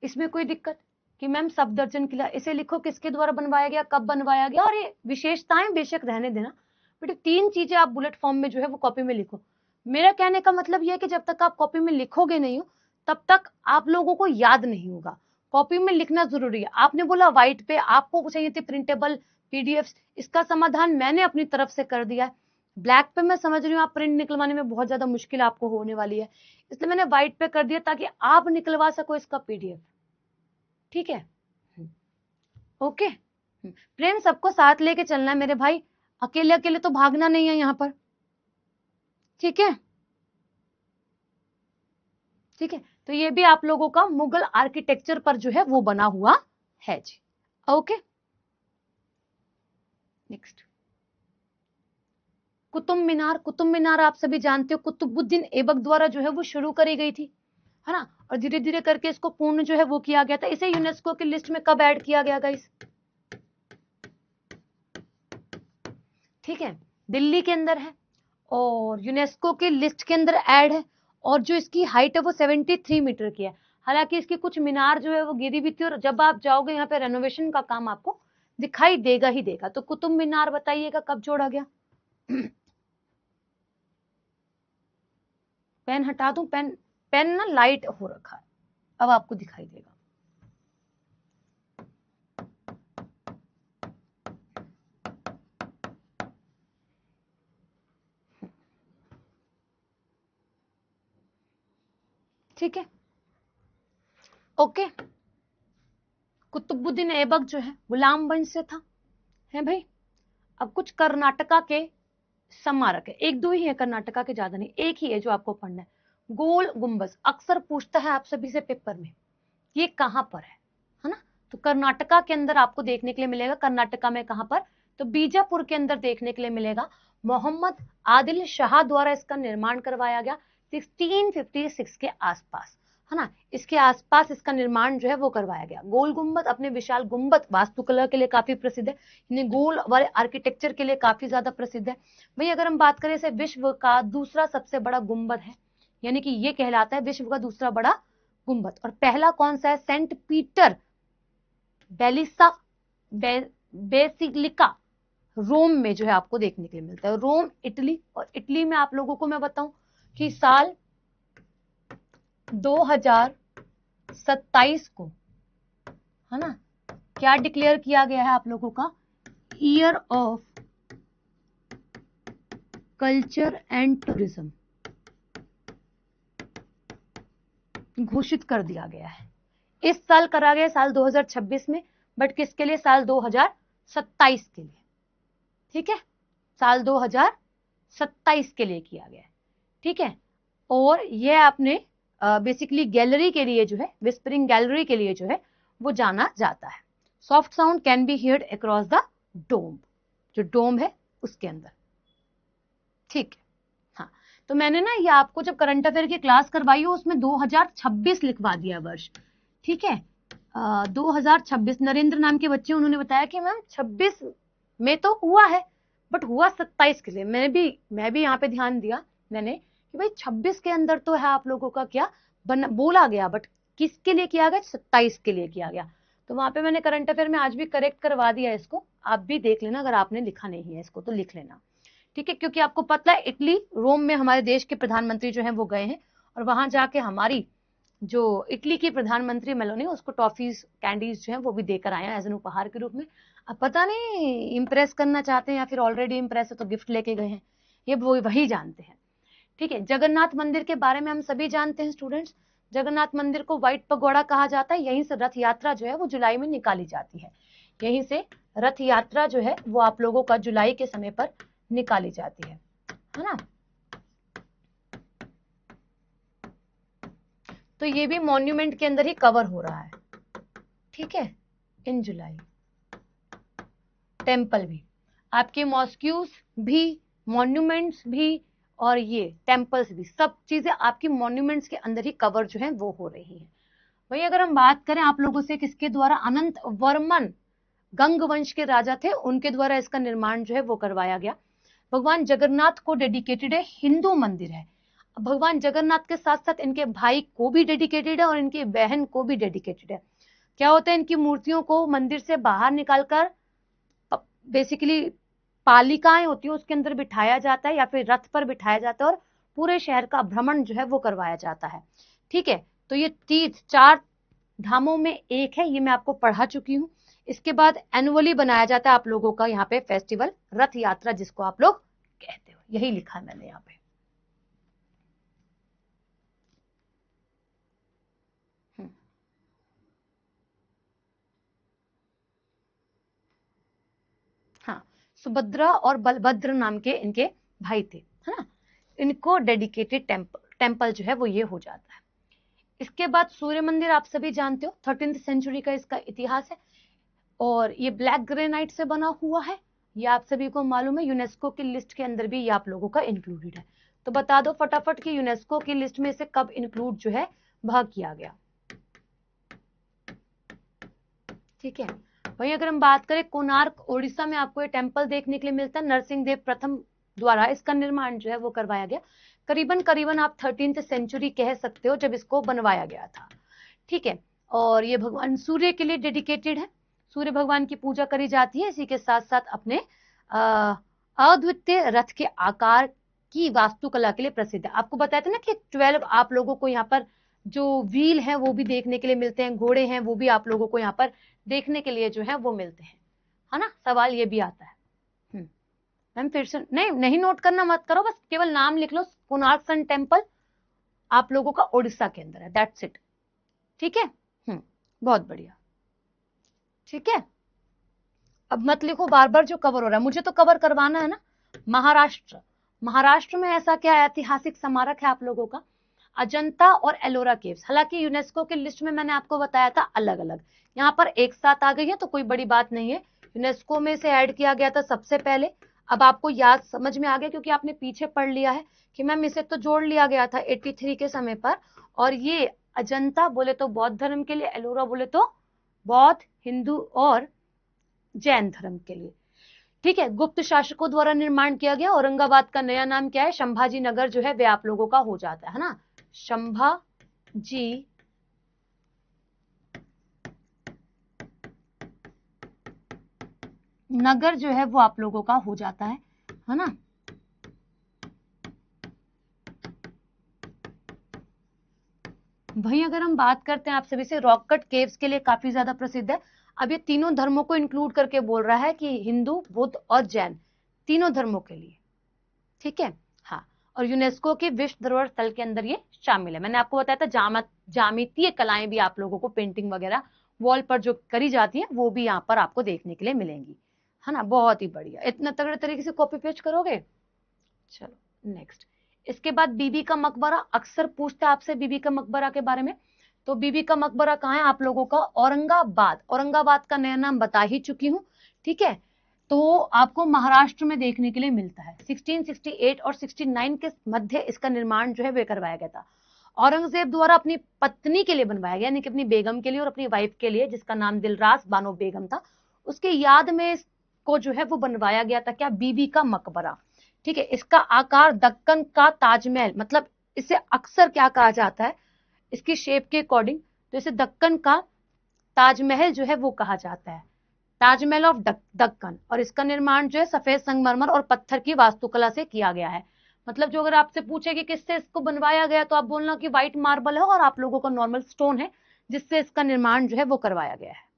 इसमें कोई दिक्कत कि मैम सफदरजंग किला, इसे लिखो किसके द्वारा बनवाया गया, कब बनवाया गया, और ये विशेषताएं बेशक रहने देना, बट 3 चीजें आप बुलेट फॉर्म में जो है वो कॉपी में लिखो। मेरा कहने का मतलब यह है कि जब तक आप कॉपी में लिखोगे नहीं हो तब तक आप लोगों को याद नहीं होगा। कॉपी में लिखना जरूरी है। आपने बोला व्हाइट पे आपको चाहिए थे प्रिंटेबल पीडीएफ, इसका समाधान मैंने अपनी तरफ से कर दिया है। ब्लैक पे मैं समझ रही हूँ आप प्रिंट निकलवाने में बहुत ज्यादा मुश्किल आपको होने वाली है, इसलिए मैंने व्हाइट पे कर दिया ताकि आप निकलवा सको इसका पीडीएफ। ठीक है, ओके। प्रेम सबको साथ लेके चलना है मेरे भाई, अकेले अकेले तो भागना नहीं है यहाँ पर। ठीक है, ठीक है, तो ये भी आप लोगों का मुगल आर्किटेक्चर पर जो है वो बना हुआ है जी। Okay, next Qutub Minar. कुतुब मीनार आप सभी जानते हो कुतुबुद्दीन ऐबक द्वारा जो है वो शुरू करी गई थी, है ना, और धीरे धीरे करके इसको पूर्ण जो है वो किया गया था। इसे यूनेस्को की लिस्ट में कब ऐड किया गया गाइस? ठीक है, दिल्ली के अंदर है और यूनेस्को के लिस्ट के अंदर ऐड है, और जो इसकी हाइट है वो 73 मीटर की है। हालांकि इसकी कुछ मीनार जो है वो गिरी भी थी, और जब आप जाओगे यहाँ पे रेनोवेशन का काम आपको दिखाई देगा ही देगा। तो कुतुब मीनार बताइएगा कब जोड़ा गया? पेन हटा दूं? पेन पेन ना लाइट हो रखा है, अब आपको दिखाई देगा। ठीक है, ओके। कुतुबुद्दीन ऐबक जो है गुलाम वंश से था, है भाई। अब कुछ कर्नाटका के स्मारक है, 1-2 ही है कर्नाटका के, ज्यादा नहीं, एक ही है जो आपको पढ़ना है। गोल गुंबज अक्सर पूछता है आप सभी से पेपर में, ये कहां पर है ना? तो कर्नाटका के अंदर आपको देखने के लिए मिलेगा। कर्नाटका में कहां पर? तो बीजापुर के अंदर देखने के लिए मिलेगा। मोहम्मद आदिल शाह द्वारा इसका निर्माण करवाया गया 1656 के आसपास, है ना। इसके आसपास इसका निर्माण जो है वो करवाया गया। गोल गुंबद अपने विशाल गुंबद वास्तुकला के लिए काफी प्रसिद्ध है, यानी गोल वाले आर्किटेक्चर के लिए काफी ज्यादा प्रसिद्ध है। वही अगर हम बात करें, इसे विश्व का दूसरा सबसे बड़ा गुंबद है, यानी कि ये कहलाता है विश्व का दूसरा बड़ा गुंबद। और पहला कौन सा है? सेंट पीटर बेसिलिका रोम में जो है आपको देखने के लिए मिलता है, रोम इटली। और इटली में आप लोगों को मैं बताऊं कि साल 2027 को, है ना, क्या डिक्लेयर किया गया है आप लोगों का? Year of culture and tourism घोषित कर दिया गया है। इस साल करा गया साल 2026 में, बट किसके लिए? साल 2027 के लिए। ठीक है, साल 2027 के लिए किया गया है। ठीक है, और यह आपने बेसिकली गैलरी के लिए जो है, विस्परिंग गैलरी के लिए जो है वो जाना जाता है। Soft sound can be heard across the dome, जो डोम है उसके अंदर। ठीक है, हाँ, तो मैंने ना ये आपको जब करंट अफेयर की क्लास करवाई हो उसमें 2026 लिखवा दिया वर्ष। ठीक है, 2026 नरेंद्र नाम के बच्चे, उन्होंने बताया कि मैम 26 में तो हुआ है, बट हुआ 27 के लिए। मैं भी यहाँ पे ध्यान दिया मैंने कि भाई 26 के अंदर तो है आप लोगों का क्या बोला गया, बट किसके लिए किया गया? 27 के लिए किया गया। तो वहां पे मैंने करंट अफेयर में आज भी करेक्ट करवा दिया इसको, आप भी देख लेना, अगर आपने लिखा नहीं है इसको तो लिख लेना, ठीक है? क्योंकि आपको पता है इटली, रोम में हमारे देश के प्रधानमंत्री जो है वो गए हैं, और वहां जाके हमारी जो इटली की प्रधानमंत्री मेलोनी, उसको टॉफीज कैंडीज जो है वो भी देकर आए हैं एज एन उपहार के रूप में। अब पता नहीं इम्प्रेस करना चाहते हैं या फिर ऑलरेडी इम्प्रेस है तो गिफ्ट लेके गए हैं, ये वो वही जानते हैं, ठीक है? जगन्नाथ मंदिर के बारे में हम सभी जानते हैं स्टूडेंट्स, जगन्नाथ मंदिर को व्हाइट पगोड़ा कहा जाता है। यहीं से रथ यात्रा जो है वो जुलाई में निकाली जाती है, यहीं से रथ यात्रा जो है वो आप लोगों का जुलाई के समय पर निकाली जाती है ना? तो ये भी मॉन्यूमेंट के अंदर ही कवर हो रहा है, ठीक है? इन जुलाई टेम्पल भी, आपके मॉस्क्यूज भी, मॉन्यूमेंट्स भी, और ये टेम्पल्स भी, सब चीजें आपकी मॉन्यूमेंट्स के अंदर ही कवर जो है वो हो रही है। वही अगर हम बात करें आप लोगों से, किसके द्वारा? अनंत वर्मन गंग वंश के राजा थे, उनके द्वारा इसका निर्माण जो है वो करवाया गया। भगवान जगन्नाथ को डेडिकेटेड है, हिंदू मंदिर है। भगवान जगन्नाथ के साथ साथ इनके भाई को भी डेडिकेटेड है और इनकी बहन को भी डेडिकेटेड है। क्या होता है, इनकी मूर्तियों को मंदिर से बाहर निकालकर बेसिकली पालिकाएं होती है उसके अंदर बिठाया जाता है या फिर रथ पर बिठाया जाता है और पूरे शहर का भ्रमण जो है वो करवाया जाता है, ठीक है? तो ये तीर्थ 4 धामों में एक है, ये मैं आपको पढ़ा चुकी हूँ। इसके बाद एनुअली बनाया जाता है आप लोगों का यहाँ पे फेस्टिवल, रथ यात्रा जिसको आप लोग कहते हो, यही लिखा है मैंने यहाँ पे। हाँ, सुभद्रा और बलभद्र नाम के इनके भाई थे, है ना? इनको डेडिकेटेड टेम्पल जो है वो ये हो जाता है। इसके बाद सूर्य मंदिर आप सभी जानते हो, 13th सेंचुरी का इसका इतिहास है और ये ब्लैक ग्रेनाइट से बना हुआ है, ये आप सभी को मालूम है। यूनेस्को की लिस्ट के अंदर भी ये आप लोगों का इंक्लूडेड है। तो बता दो फटाफट कि यूनेस्को की लिस्ट में इसे कब इंक्लूड जो है वह किया गया, ठीक है? वही अगर हम बात करें कोणार्क ओडिशा में आपको ये टेम्पल देखने के लिए मिलता है, नरसिंह देव प्रथम द्वारा इसका निर्माण जो है वो करवाया गया। करीबन आप 13th सेंचुरी कह सकते हो जब इसको बनवाया गया था, ठीक है? और ये भगवान सूर्य के लिए डेडिकेटेड है, सूर्य भगवान की पूजा करी जाती है। इसी के साथ साथ अपने अद्वितीय रथ के आकार की वास्तुकला के लिए प्रसिद्ध है। आपको बताया था ना कि 12 आप लोगों को यहाँ पर जो व्हील है वो भी देखने के लिए मिलते हैं, घोड़े हैं वो भी आप लोगों को यहाँ पर देखने के लिए जो है वो मिलते हैं, है ना? सवाल ये भी आता है। मैम फिर से नहीं नोट करना मत करो, बस केवल नाम लिख लो, कोणार्क सन टेम्पल आप लोगों का ओडिशा के अंदर है, दैट्स इट, ठीक है? बहुत बढ़िया, ठीक है? अब मत लिखो बार बार जो कवर हो रहा है, मुझे तो कवर करवाना है ना। महाराष्ट्र में ऐसा क्या ऐतिहासिक स्मारक है आप लोगों का? अजंता और एलोरा केव्स। हालांकि यूनेस्को की लिस्ट में मैंने आपको बताया था अलग अलग, यहाँ पर एक साथ आ गई है तो कोई बड़ी बात नहीं है। यूनेस्को में से ऐड किया गया था सबसे पहले, अब आपको याद समझ में आ गया क्योंकि आपने पीछे पढ़ लिया है कि मैम इसे तो जोड़ लिया गया था 83 के समय पर, और ये अजंता बोले तो बौद्ध धर्म के लिए, एलोरा बोले तो बौद्ध, हिंदू और जैन धर्म के लिए, ठीक है? गुप्त शासकों द्वारा निर्माण किया गया। औरंगाबाद का नया नाम क्या है? संभाजी नगर जो है वे आप लोगों का हो जाता है ना, संभाजी नगर जो है वो आप लोगों का हो जाता है ना? वहीं अगर हम बात करते हैं आप सभी से, रॉक कट केव्स के लिए काफी ज्यादा प्रसिद्ध है। अब ये तीनों धर्मों को इंक्लूड करके बोल रहा है कि हिंदू, बुद्ध और जैन, तीनों धर्मों के लिए, ठीक है? हाँ, और यूनेस्को के विश्व धरोहर स्थल के अंदर ये शामिल है। मैंने आपको बताया था ज्यामितीय कलाएं भी आप लोगों को, पेंटिंग वगैरह वॉल पर जो करी जाती है वो भी यहाँ पर आपको देखने के लिए मिलेंगी, है ना? बहुत ही बढ़िया, इतना तगड़े तरीके से कॉपी पेस्ट करोगे। चलो नेक्स्ट, इसके बाद बीबी का मकबरा। अक्सर पूछते हैं आपसे बीबी का मकबरा के बारे में, तो बीबी का मकबरा कहाँ है आप लोगों का? औरंगाबाद का नया नाम बता ही चुकी हूँ, ठीक है? तो आपको महाराष्ट्र में देखने के लिए मिलता है। 1668 और 69 के मध्य इसका निर्माण जो है वे करवाया गया था। औरंगजेब द्वारा अपनी पत्नी के लिए बनवाया गया, यानी कि अपनी बेगम के लिए और अपनी वाइफ के लिए, जिसका नाम दिलरास बानो बेगम था, उसके याद में को जो है वो बनवाया गया था क्या, बीबी का मकबरा। ठीक है, इसका आकार दक्कन का ताजमहल, मतलब इसे अक्सर क्या कहा जाता है इसकी शेप के अकॉर्डिंग, तो इसे दक्कन का ताजमहल जो है वो कहा जाता है, ताजमहल ऑफ दक्कन। और इसका निर्माण जो है सफेद संगमरमर और पत्थर की वास्तुकला से किया गया है। मतलब जो अगर आपसे पूछे कि किससे इसको बनवाया गया तो आप बोलना कि व्हाइट मार्बल है और आप लोगों का नॉर्मल स्टोन है जिससे इसका निर्माण जो है वो करवाया गया है।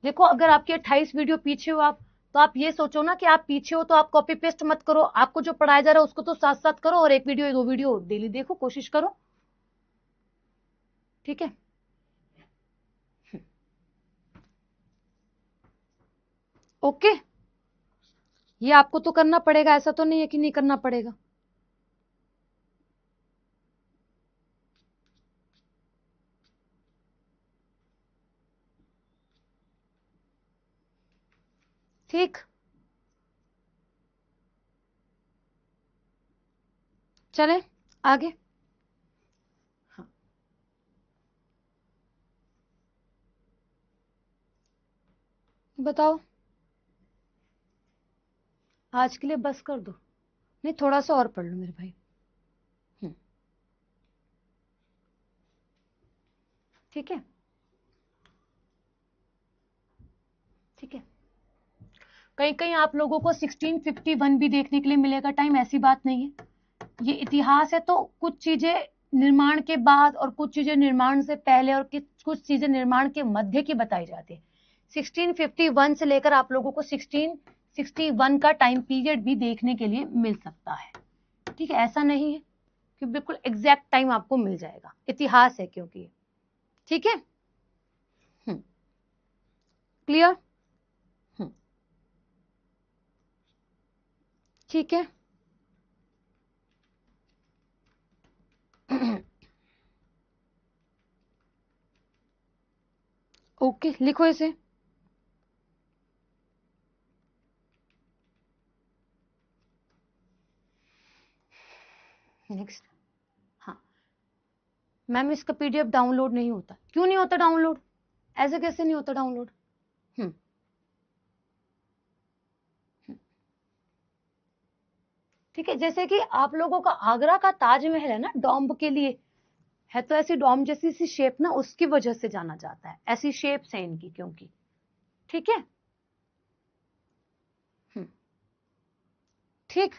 देखो अगर आपकी 28 वीडियो पीछे हो आप, तो आप ये सोचो ना कि आप पीछे हो तो आप कॉपी पेस्ट मत करो, आपको जो पढ़ाया जा रहा है उसको तो साथ साथ करो और एक वीडियो 2 वीडियो डेली देखो, कोशिश करो। ठीक है, ओके। ये आपको तो करना पड़ेगा, ऐसा तो नहीं है कि नहीं करना पड़ेगा। ठीक, चले आगे। हाँ, बताओ। आज के लिए बस कर दो, नहीं थोड़ा सा और पढ़ लो मेरे भाई। ठीक है, ठीक है। कहीं कहीं आप लोगों को 1651 भी देखने के लिए मिलेगा टाइम, ऐसी बात नहीं है। ये इतिहास है तो कुछ चीजें निर्माण के बाद और कुछ चीजें निर्माण से पहले और कुछ चीजें निर्माण के मध्य की बताई जाती है। 1651 से लेकर आप लोगों को 1661 का टाइम पीरियड भी देखने के लिए मिल सकता है। ठीक है, ऐसा नहीं है कि बिल्कुल एग्जैक्ट टाइम आपको मिल जाएगा, इतिहास है क्योंकि। ठीक है, क्लियर। ठीक है। ओके, लिखो इसे। नेक्स्ट। हाँ मैम, इसका पीडीएफ डाउनलोड नहीं होता, क्यों नहीं होता डाउनलोड, ऐसे कैसे नहीं होता डाउनलोड। ठीक है, जैसे कि आप लोगों का आगरा का ताजमहल है ना डॉम्ब के लिए है, तो ऐसी डॉम्ब जैसी सी शेप ना उसकी वजह से जाना जाता है, ऐसी शेप्स है इनकी क्योंकि। ठीक है, ठीक।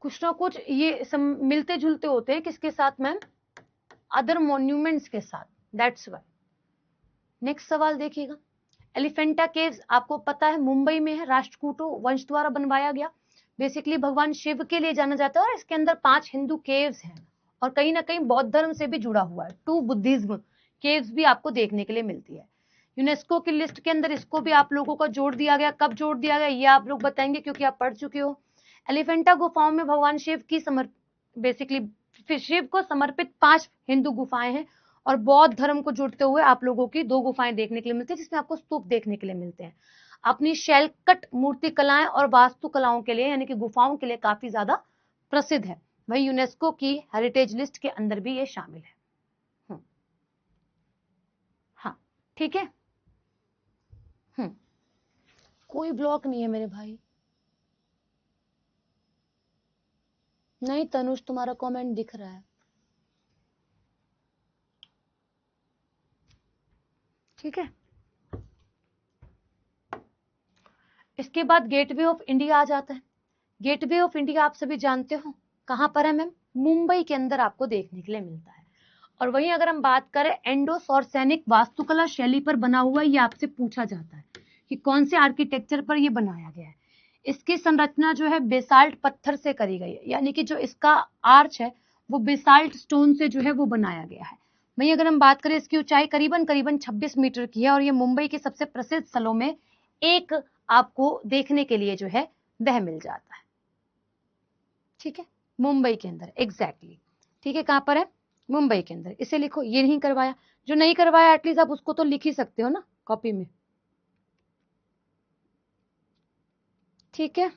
कुछ ना कुछ ये मिलते जुलते होते हैं किसके साथ मैम, अदर मॉन्यूमेंट्स के साथ, दैट्स वाई। नेक्स्ट सवाल देखिएगा। एलिफेंटा केव्स आपको पता है मुंबई में है, राष्ट्रकूटों वंश द्वारा बनवाया गया। बेसिकली भगवान शिव के लिए जाना जाता है और इसके अंदर 5 हिंदू केव्स हैं और कहीं ना कहीं बौद्ध धर्म से भी जुड़ा हुआ है, 2 बुद्धिज्म केव्स भी आपको देखने के लिए मिलती है। यूनेस्को की लिस्ट के अंदर इसको भी आप लोगों को जोड़ दिया गया, कब जोड़ दिया गया ये आप लोग बताएंगे क्योंकि आप पढ़ चुके हो। एलिफेंटा गुफाओं में भगवान शिव की बेसिकली शिव को समर्पित 5 हिंदू गुफाएं हैं और बौद्ध धर्म को जुड़ते हुए आप लोगों की 2 गुफाएं देखने के लिए मिलती है जिसमें आपको स्तूप देखने के लिए मिलते हैं। अपनी शैलकट मूर्ति कलाएं और वास्तुकलाओं के लिए यानी कि गुफाओं के लिए काफी ज्यादा प्रसिद्ध है, वही यूनेस्को की हेरिटेज लिस्ट के अंदर भी ये शामिल है। हाँ, ठीक है। कोई ब्लॉक नहीं है मेरे भाई। नहीं तनुष, तुम्हारा कमेंट दिख रहा है। ठीक है, इसके बाद गेटवे ऑफ इंडिया आ जाता है। गेटवे ऑफ इंडिया आप सभी जानते हो कहां पर है मैम, मुंबई के अंदर आपको देखने के लिए मिलता है। और वहीं अगर हम बात करें एंडोस और सैनिक वास्तुकला शैली पर बना हुआ, ये आपसे पूछा जाता है कि कौन से आर्किटेक्चर पर ये बनाया गया है। इसकी संरचना जो है बेसाल्ट पत्थर से करी गई है, यानी कि जो इसका आर्च है वो बेसाल्ट स्टोन से जो है वो बनाया गया है। वहीं अगर हम बात करें इसकी ऊंचाई करीबन करीबन 26 मीटर की है और ये मुंबई के सबसे प्रसिद्ध स्थलों में एक आपको देखने के लिए जो है वह मिल जाता है। ठीक है, मुंबई के अंदर एग्जैक्टली। ठीक है, कहां पर है, मुंबई के अंदर। इसे लिखो, ये नहीं करवाया, जो नहीं करवाया एटलीस्ट आप उसको तो लिख ही सकते हो ना कॉपी में। ठीक है।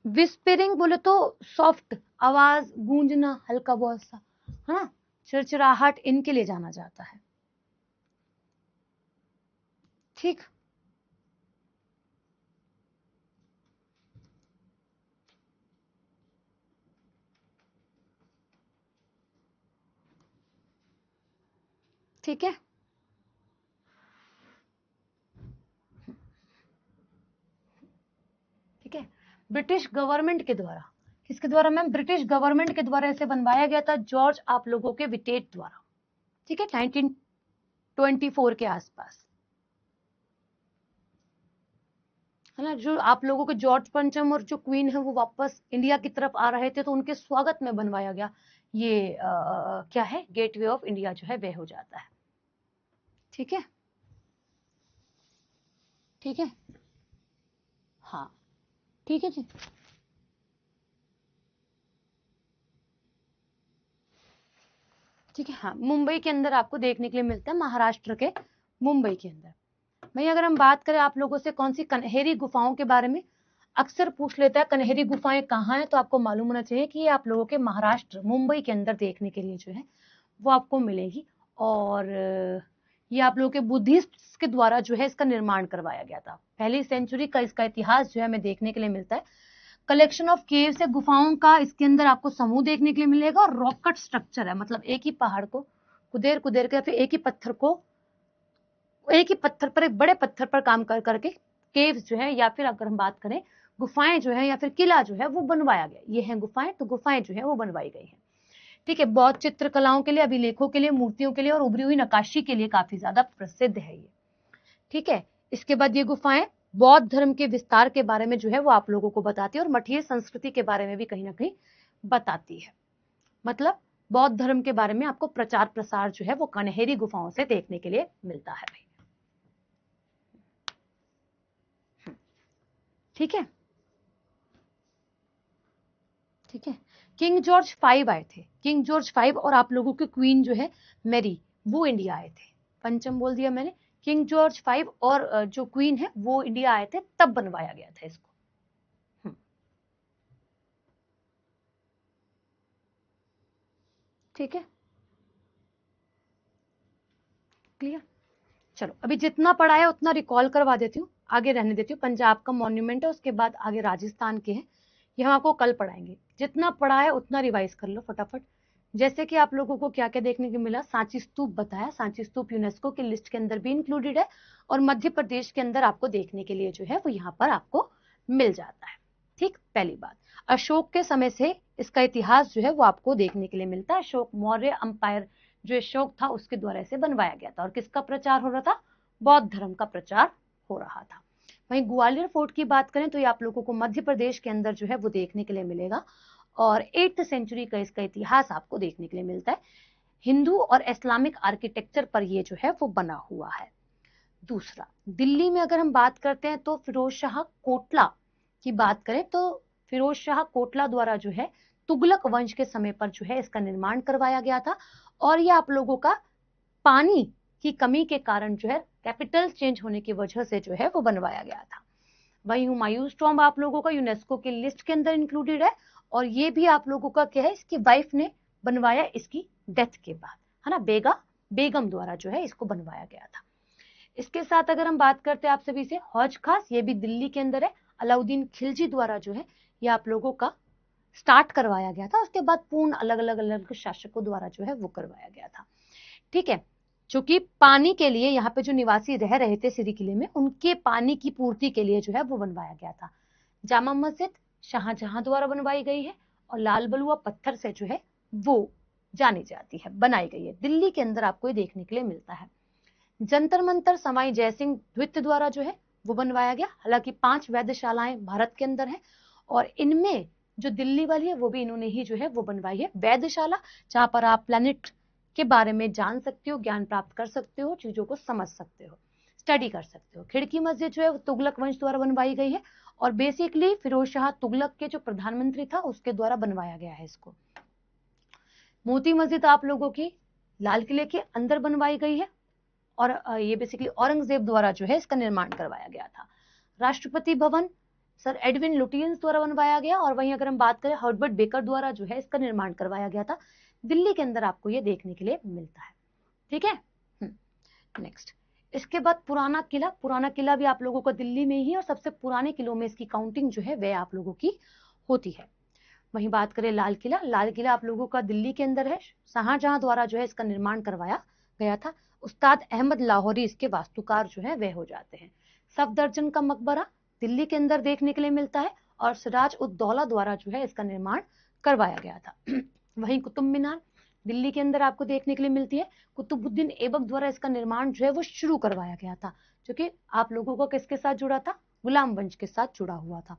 विस्परिंग बोले तो सॉफ्ट आवाज, गूंजना, हल्का बहुत सा, है ना, चिड़चिड़ाहट, इनके लिए जाना जाता है। ठीक, ठीक है। ठीक है, ब्रिटिश गवर्नमेंट के द्वारा, किसके द्वारा मैम? ब्रिटिश गवर्नमेंट के द्वारा इसे बनवाया गया था, जॉर्ज आप लोगों के विटेट द्वारा। ठीक है, 1924 के आसपास, है ना। जो आप लोगों के जॉर्ज पंचम और जो क्वीन है वो वापस इंडिया की तरफ आ रहे थे, तो उनके स्वागत में बनवाया गया ये क्या है, गेटवे ऑफ इंडिया जो है वह हो जाता है। ठीक है, ठीक है, हाँ, ठीक है जी। ठीक है, हाँ, मुंबई के अंदर आपको देखने के लिए मिलता है, महाराष्ट्र के मुंबई के अंदर। भाई अगर हम बात करें आप लोगों से कौन सी कन्हेरी गुफाओं के बारे में, अक्सर पूछ लेता है कन्हेरी गुफाएं कहाँ हैं, तो आपको मालूम होना चाहिए कि ये आप लोगों के महाराष्ट्र मुंबई के अंदर देखने के लिए जो है वो आपको मिलेगी। और ये आप लोगों के बुद्धिस्ट के द्वारा जो है इसका निर्माण करवाया गया था। पहली सेंचुरी का इसका इतिहास जो है हमें देखने के लिए मिलता है। कलेक्शन ऑफ केव्स है, गुफाओं का इसके अंदर आपको समूह देखने के लिए मिलेगा। और रॉक कट स्ट्रक्चर है, मतलब एक ही पहाड़ को कुदेर कुदेर के, फिर एक ही पत्थर पर, एक बड़े पत्थर पर काम कर करके केव्स जो है, या फिर अगर हम बात करें गुफाएं जो है, या फिर किला जो है वो बनवाया गया। ये है गुफाएं, तो गुफाएं जो है वो बनवाई गई है। ठीक है, बौद्ध चित्रकलाओं के लिए, अभिलेखों के लिए, मूर्तियों के लिए और उभरी हुई नक्काशी के लिए काफी ज्यादा प्रसिद्ध है ये। ठीक है, इसके बाद ये गुफाएं बौद्ध धर्म के विस्तार के बारे में जो है वो आप लोगों को बताती है, और मठीय संस्कृति के बारे में भी कहीं ना कहीं बताती है। मतलब बौद्ध धर्म के बारे में आपको प्रचार प्रसार जो है वो कन्हेरी गुफाओं से देखने के लिए मिलता है भाई। ठीक है, ठीक है। किंग जॉर्ज 5 आए थे, किंग जॉर्ज 5 और आप लोगों की क्वीन जो है मैरी, वो इंडिया आए थे। पंचम बोल दिया मैंने, किंग जॉर्ज 5 और जो क्वीन है वो इंडिया आए थे, तब बनवाया गया था इसको। ठीक है, क्लियर। चलो अभी जितना पढ़ा है उतना रिकॉल करवा देती हूँ, आगे रहने देती हूँ। पंजाब का मॉन्यूमेंट है, उसके बाद आगे राजस्थान के हैं, ये हम आपको कल पढ़ाएंगे। जितना पढ़ा है उतना रिवाइज कर लो फटाफट। जैसे कि आप लोगों को क्या क्या देखने को मिला, सांची स्तूप बताया, सांची स्तूप यूनेस्को की लिस्ट के अंदर भी इंक्लूडेड है, और मध्य प्रदेश के अंदर आपको देखने के लिए जो है वो यहाँ पर आपको मिल जाता है। ठीक, पहली बात, अशोक के समय से इसका इतिहास जो है वो आपको देखने के लिए मिलता है। अशोक मौर्य अंपायर जो अशोक था उसके द्वारा इसे बनवाया गया था, और किसका प्रचार हो रहा था? बौद्ध धर्म का प्रचार हो रहा था। वहीं ग्वालियर फोर्ट की बात करें तो ये आप लोगों को मध्य प्रदेश के अंदर जो है वो देखने के लिए मिलेगा, और 8th सेंचुरी का इसका इतिहास आपको देखने के लिए मिलता है। हिंदू और इस्लामिक आर्किटेक्चर पर ये जो है वो बना हुआ है। दूसरा, दिल्ली में अगर हम बात करते हैं तो फिरोज शाह कोटला की बात करें तो फिरोज शाह कोटला द्वारा जो है तुगलक वंश के समय पर जो है इसका निर्माण करवाया गया था, और ये आप लोगों का पानी की कमी के कारण जो है कैपिटल चेंज होने की वजह से जो है वो बनवाया गया था। वही हुमायूंस टॉम्ब आप लोगों का यूनेस्को की लिस्ट के अंदर इंक्लूडेड है, और ये भी आप लोगों का क्या है, इसकी वाइफ ने बनवाया इसकी डेथ के बाद, है ना, बेगम द्वारा जो है इसको बनवाया गया था। इसके साथ अगर हम बात करते हैं आप सभी से हौज खास, ये भी दिल्ली के अंदर है, अलाउद्दीन खिलजी द्वारा जो है ये आप लोगों का स्टार्ट करवाया गया था, उसके बाद पूर्ण अलग अलग शासकों द्वारा जो है वो करवाया गया था। ठीक है, चूंकि पानी के लिए यहाँ पे जो निवासी रह रहे थे सिरी किले में, उनके पानी की पूर्ति के लिए जो है वो बनवाया गया था। जामा मस्जिद शाहजहां द्वारा बनवाई गई है, और लाल बलुआ पत्थर से जो है वो जानी जाती है, बनाई गई है, दिल्ली के अंदर आपको ये देखने के लिए मिलता है। जंतर मंतर समाई जयसिंह द्वितीय द्वारा जो है वो बनवाया गया। हालांकि 5 वेधशालाएं भारत के अंदर है, और इनमें जो दिल्ली वाली है वो भी इन्होंने ही जो है वो बनवाई है, वेधशाला, जहां पर आप प्लैनेट के बारे में जान सकते हो, ज्ञान प्राप्त कर सकते हो, चीजों को समझ सकते हो, स्टडी कर सकते हो। खिड़की मस्जिद जो है वो तुगलक वंश द्वारा बनवाई गई है, और बेसिकली फिरोज शाह तुगलक के जो प्रधानमंत्री था उसके द्वारा बनवाया गया है इसको। मोती मस्जिद आप लोगों की लाल किले के अंदर बनवाई गई है और ये बेसिकली औरंगजेब द्वारा जो है इसका निर्माण करवाया गया था। Rashtrapati Bhavan sir Edwin Lutyens द्वारा बनवाया गया, और वहीं अगर हम बात करें हर्बर्ट बेकर द्वारा जो है इसका निर्माण करवाया गया था। दिल्ली के अंदर आपको ये देखने के लिए मिलता है। ठीक है, नेक्स्ट इसके बाद पुराना किला भी आप लोगों का दिल्ली में ही, और सबसे पुराने किलों में इसकी काउंटिंग जो है वह आप लोगों की होती है। वहीं बात करें लाल किला आप लोगों का दिल्ली के अंदर है। शाहजहां द्वारा जो है इसका निर्माण करवाया गया था। उस्ताद अहमद लाहौरी इसके वास्तुकार जो है वह हो जाते हैं। सफदरजंग का मकबरा दिल्ली के अंदर देखने के लिए मिलता है, और सिराज उद दौला द्वारा जो है इसका निर्माण करवाया गया था। वहीं कुतुब मीनार दिल्ली के अंदर आपको देखने के लिए मिलती है। कुतुबुद्दीन ऐबक द्वारा इसका निर्माण जो है वो शुरू करवाया गया था, जो कि आप लोगों को किसके साथ जुड़ा था, गुलाम वंश के साथ जुड़ा हुआ था।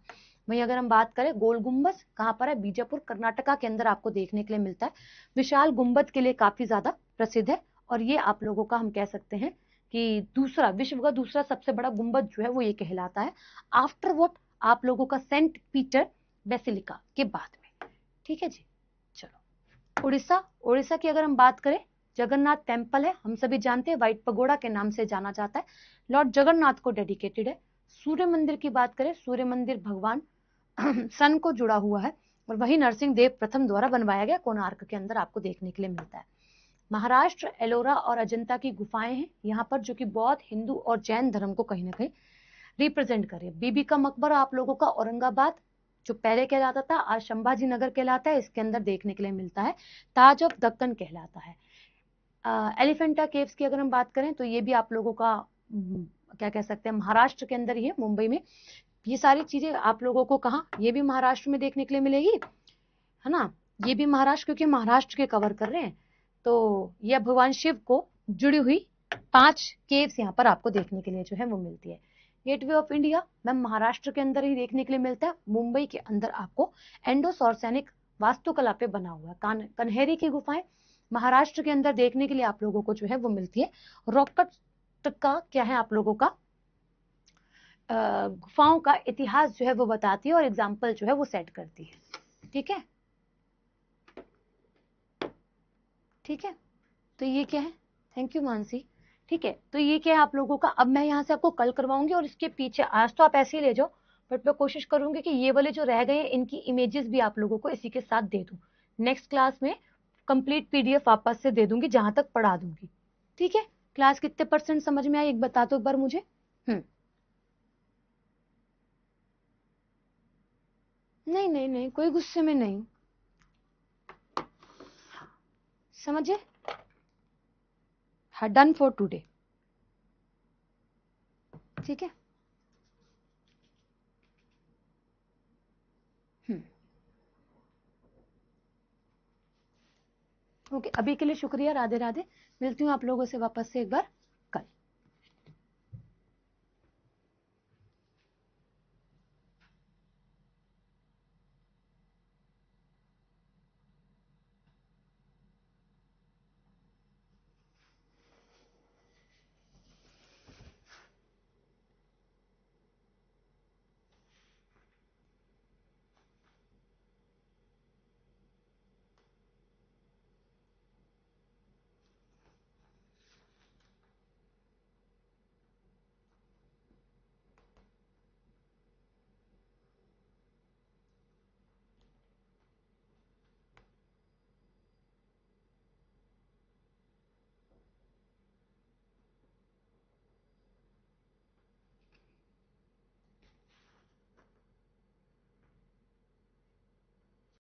वहीं अगर हम बात करें गोल गुंबद कहाँ पर है, बीजापुर कर्नाटका के अंदर आपको देखने के लिए मिलता है। विशाल गुंबद के लिए काफी ज्यादा प्रसिद्ध है, और ये आप लोगों का हम कह सकते हैं कि विश्व का दूसरा सबसे बड़ा गुंबद जो है वो ये कहलाता है, आफ्टर वॉट आप लोगों का सेंट पीटर बेसिलिका के बाद में। ठीक है जी, चलो उड़ीसा की अगर हम बात करें, जगन्नाथ टेम्पल है, हम सभी जानते हैं व्हाइट पगोड़ा के नाम से जाना जाता है, लॉर्ड जगन्नाथ को डेडिकेटेड है। सूर्य मंदिर की बात करें, सूर्य मंदिर भगवान सन को जुड़ा हुआ है, और वही नरसिंह देव प्रथम द्वारा बनवाया गया कोणार्क के अंदर आपको देखने के लिए मिलता है। महाराष्ट्र एलोरा और अजंता की गुफाएं हैं यहाँ पर, जो कि बौद्ध, हिंदू और जैन धर्म को कहीं ना कहीं रिप्रेजेंट कर रही है। बीबी का मकबरा आप लोगों का औरंगाबाद, जो पहले कहलाता था आज संभाजी नगर कहलाता है, इसके अंदर देखने के लिए मिलता है। ताज ऑफ दक्कन कहलाता है। एलिफेंटा केव्स की अगर हम बात करें तो ये भी आप लोगों का क्या कह सकते हैं, महाराष्ट्र के अंदर ही है, मुंबई में। ये सारी चीजें आप लोगों को कहाँ, ये भी महाराष्ट्र में देखने के लिए मिलेगी, है ना। ये भी महाराष्ट्र, क्योंकि महाराष्ट्र के कवर कर रहे हैं, तो यह भगवान शिव को जुड़ी हुई 5 केव्स यहाँ पर आपको देखने के लिए जो है वो मिलती है। Gateway of India ma'am Maharashtra के अंदर ही देखने के लिए मिलता है। मुंबई के अंदर आपको एंडोसॉर्सैनिक वास्तुकला पे बना हुआ है। कन्हेरी की गुफाएं महाराष्ट्र के अंदर देखने के लिए आप लोगों को जो है वो मिलती है। रॉककट का क्या है, आप लोगों का गुफाओं का इतिहास जो है वो बताती है, और एग्जाम्पल जो है वो सेट करती है। ठीक है, ठीक है, तो ये क्या है, थैंक यू मानसी। ठीक है, तो ये क्या है आप लोगों का, अब मैं यहाँ से आपको कल करवाऊंगी, और इसके पीछे आज तो आप ऐसे ही ले जाओ, बट मैं कोशिश करूंगी कि ये वाले जो रह गए इनकी इमेजेस भी आप लोगों को इसी के साथ दे दूं। नेक्स्ट क्लास में कंप्लीट पीडीएफ वापस से दे दूंगी जहां तक पढ़ा दूंगी। ठीक है, क्लास कितने % समझ में आई एक बता दो एक बार मुझे। नहीं नहीं नहीं, कोई गुस्से में नहीं, समझे। हाँ, डन फॉर टुडे। ठीक है, ओके, अभी के लिए शुक्रिया, राधे राधे। मिलती हूँ आप लोगों से वापस से एक बार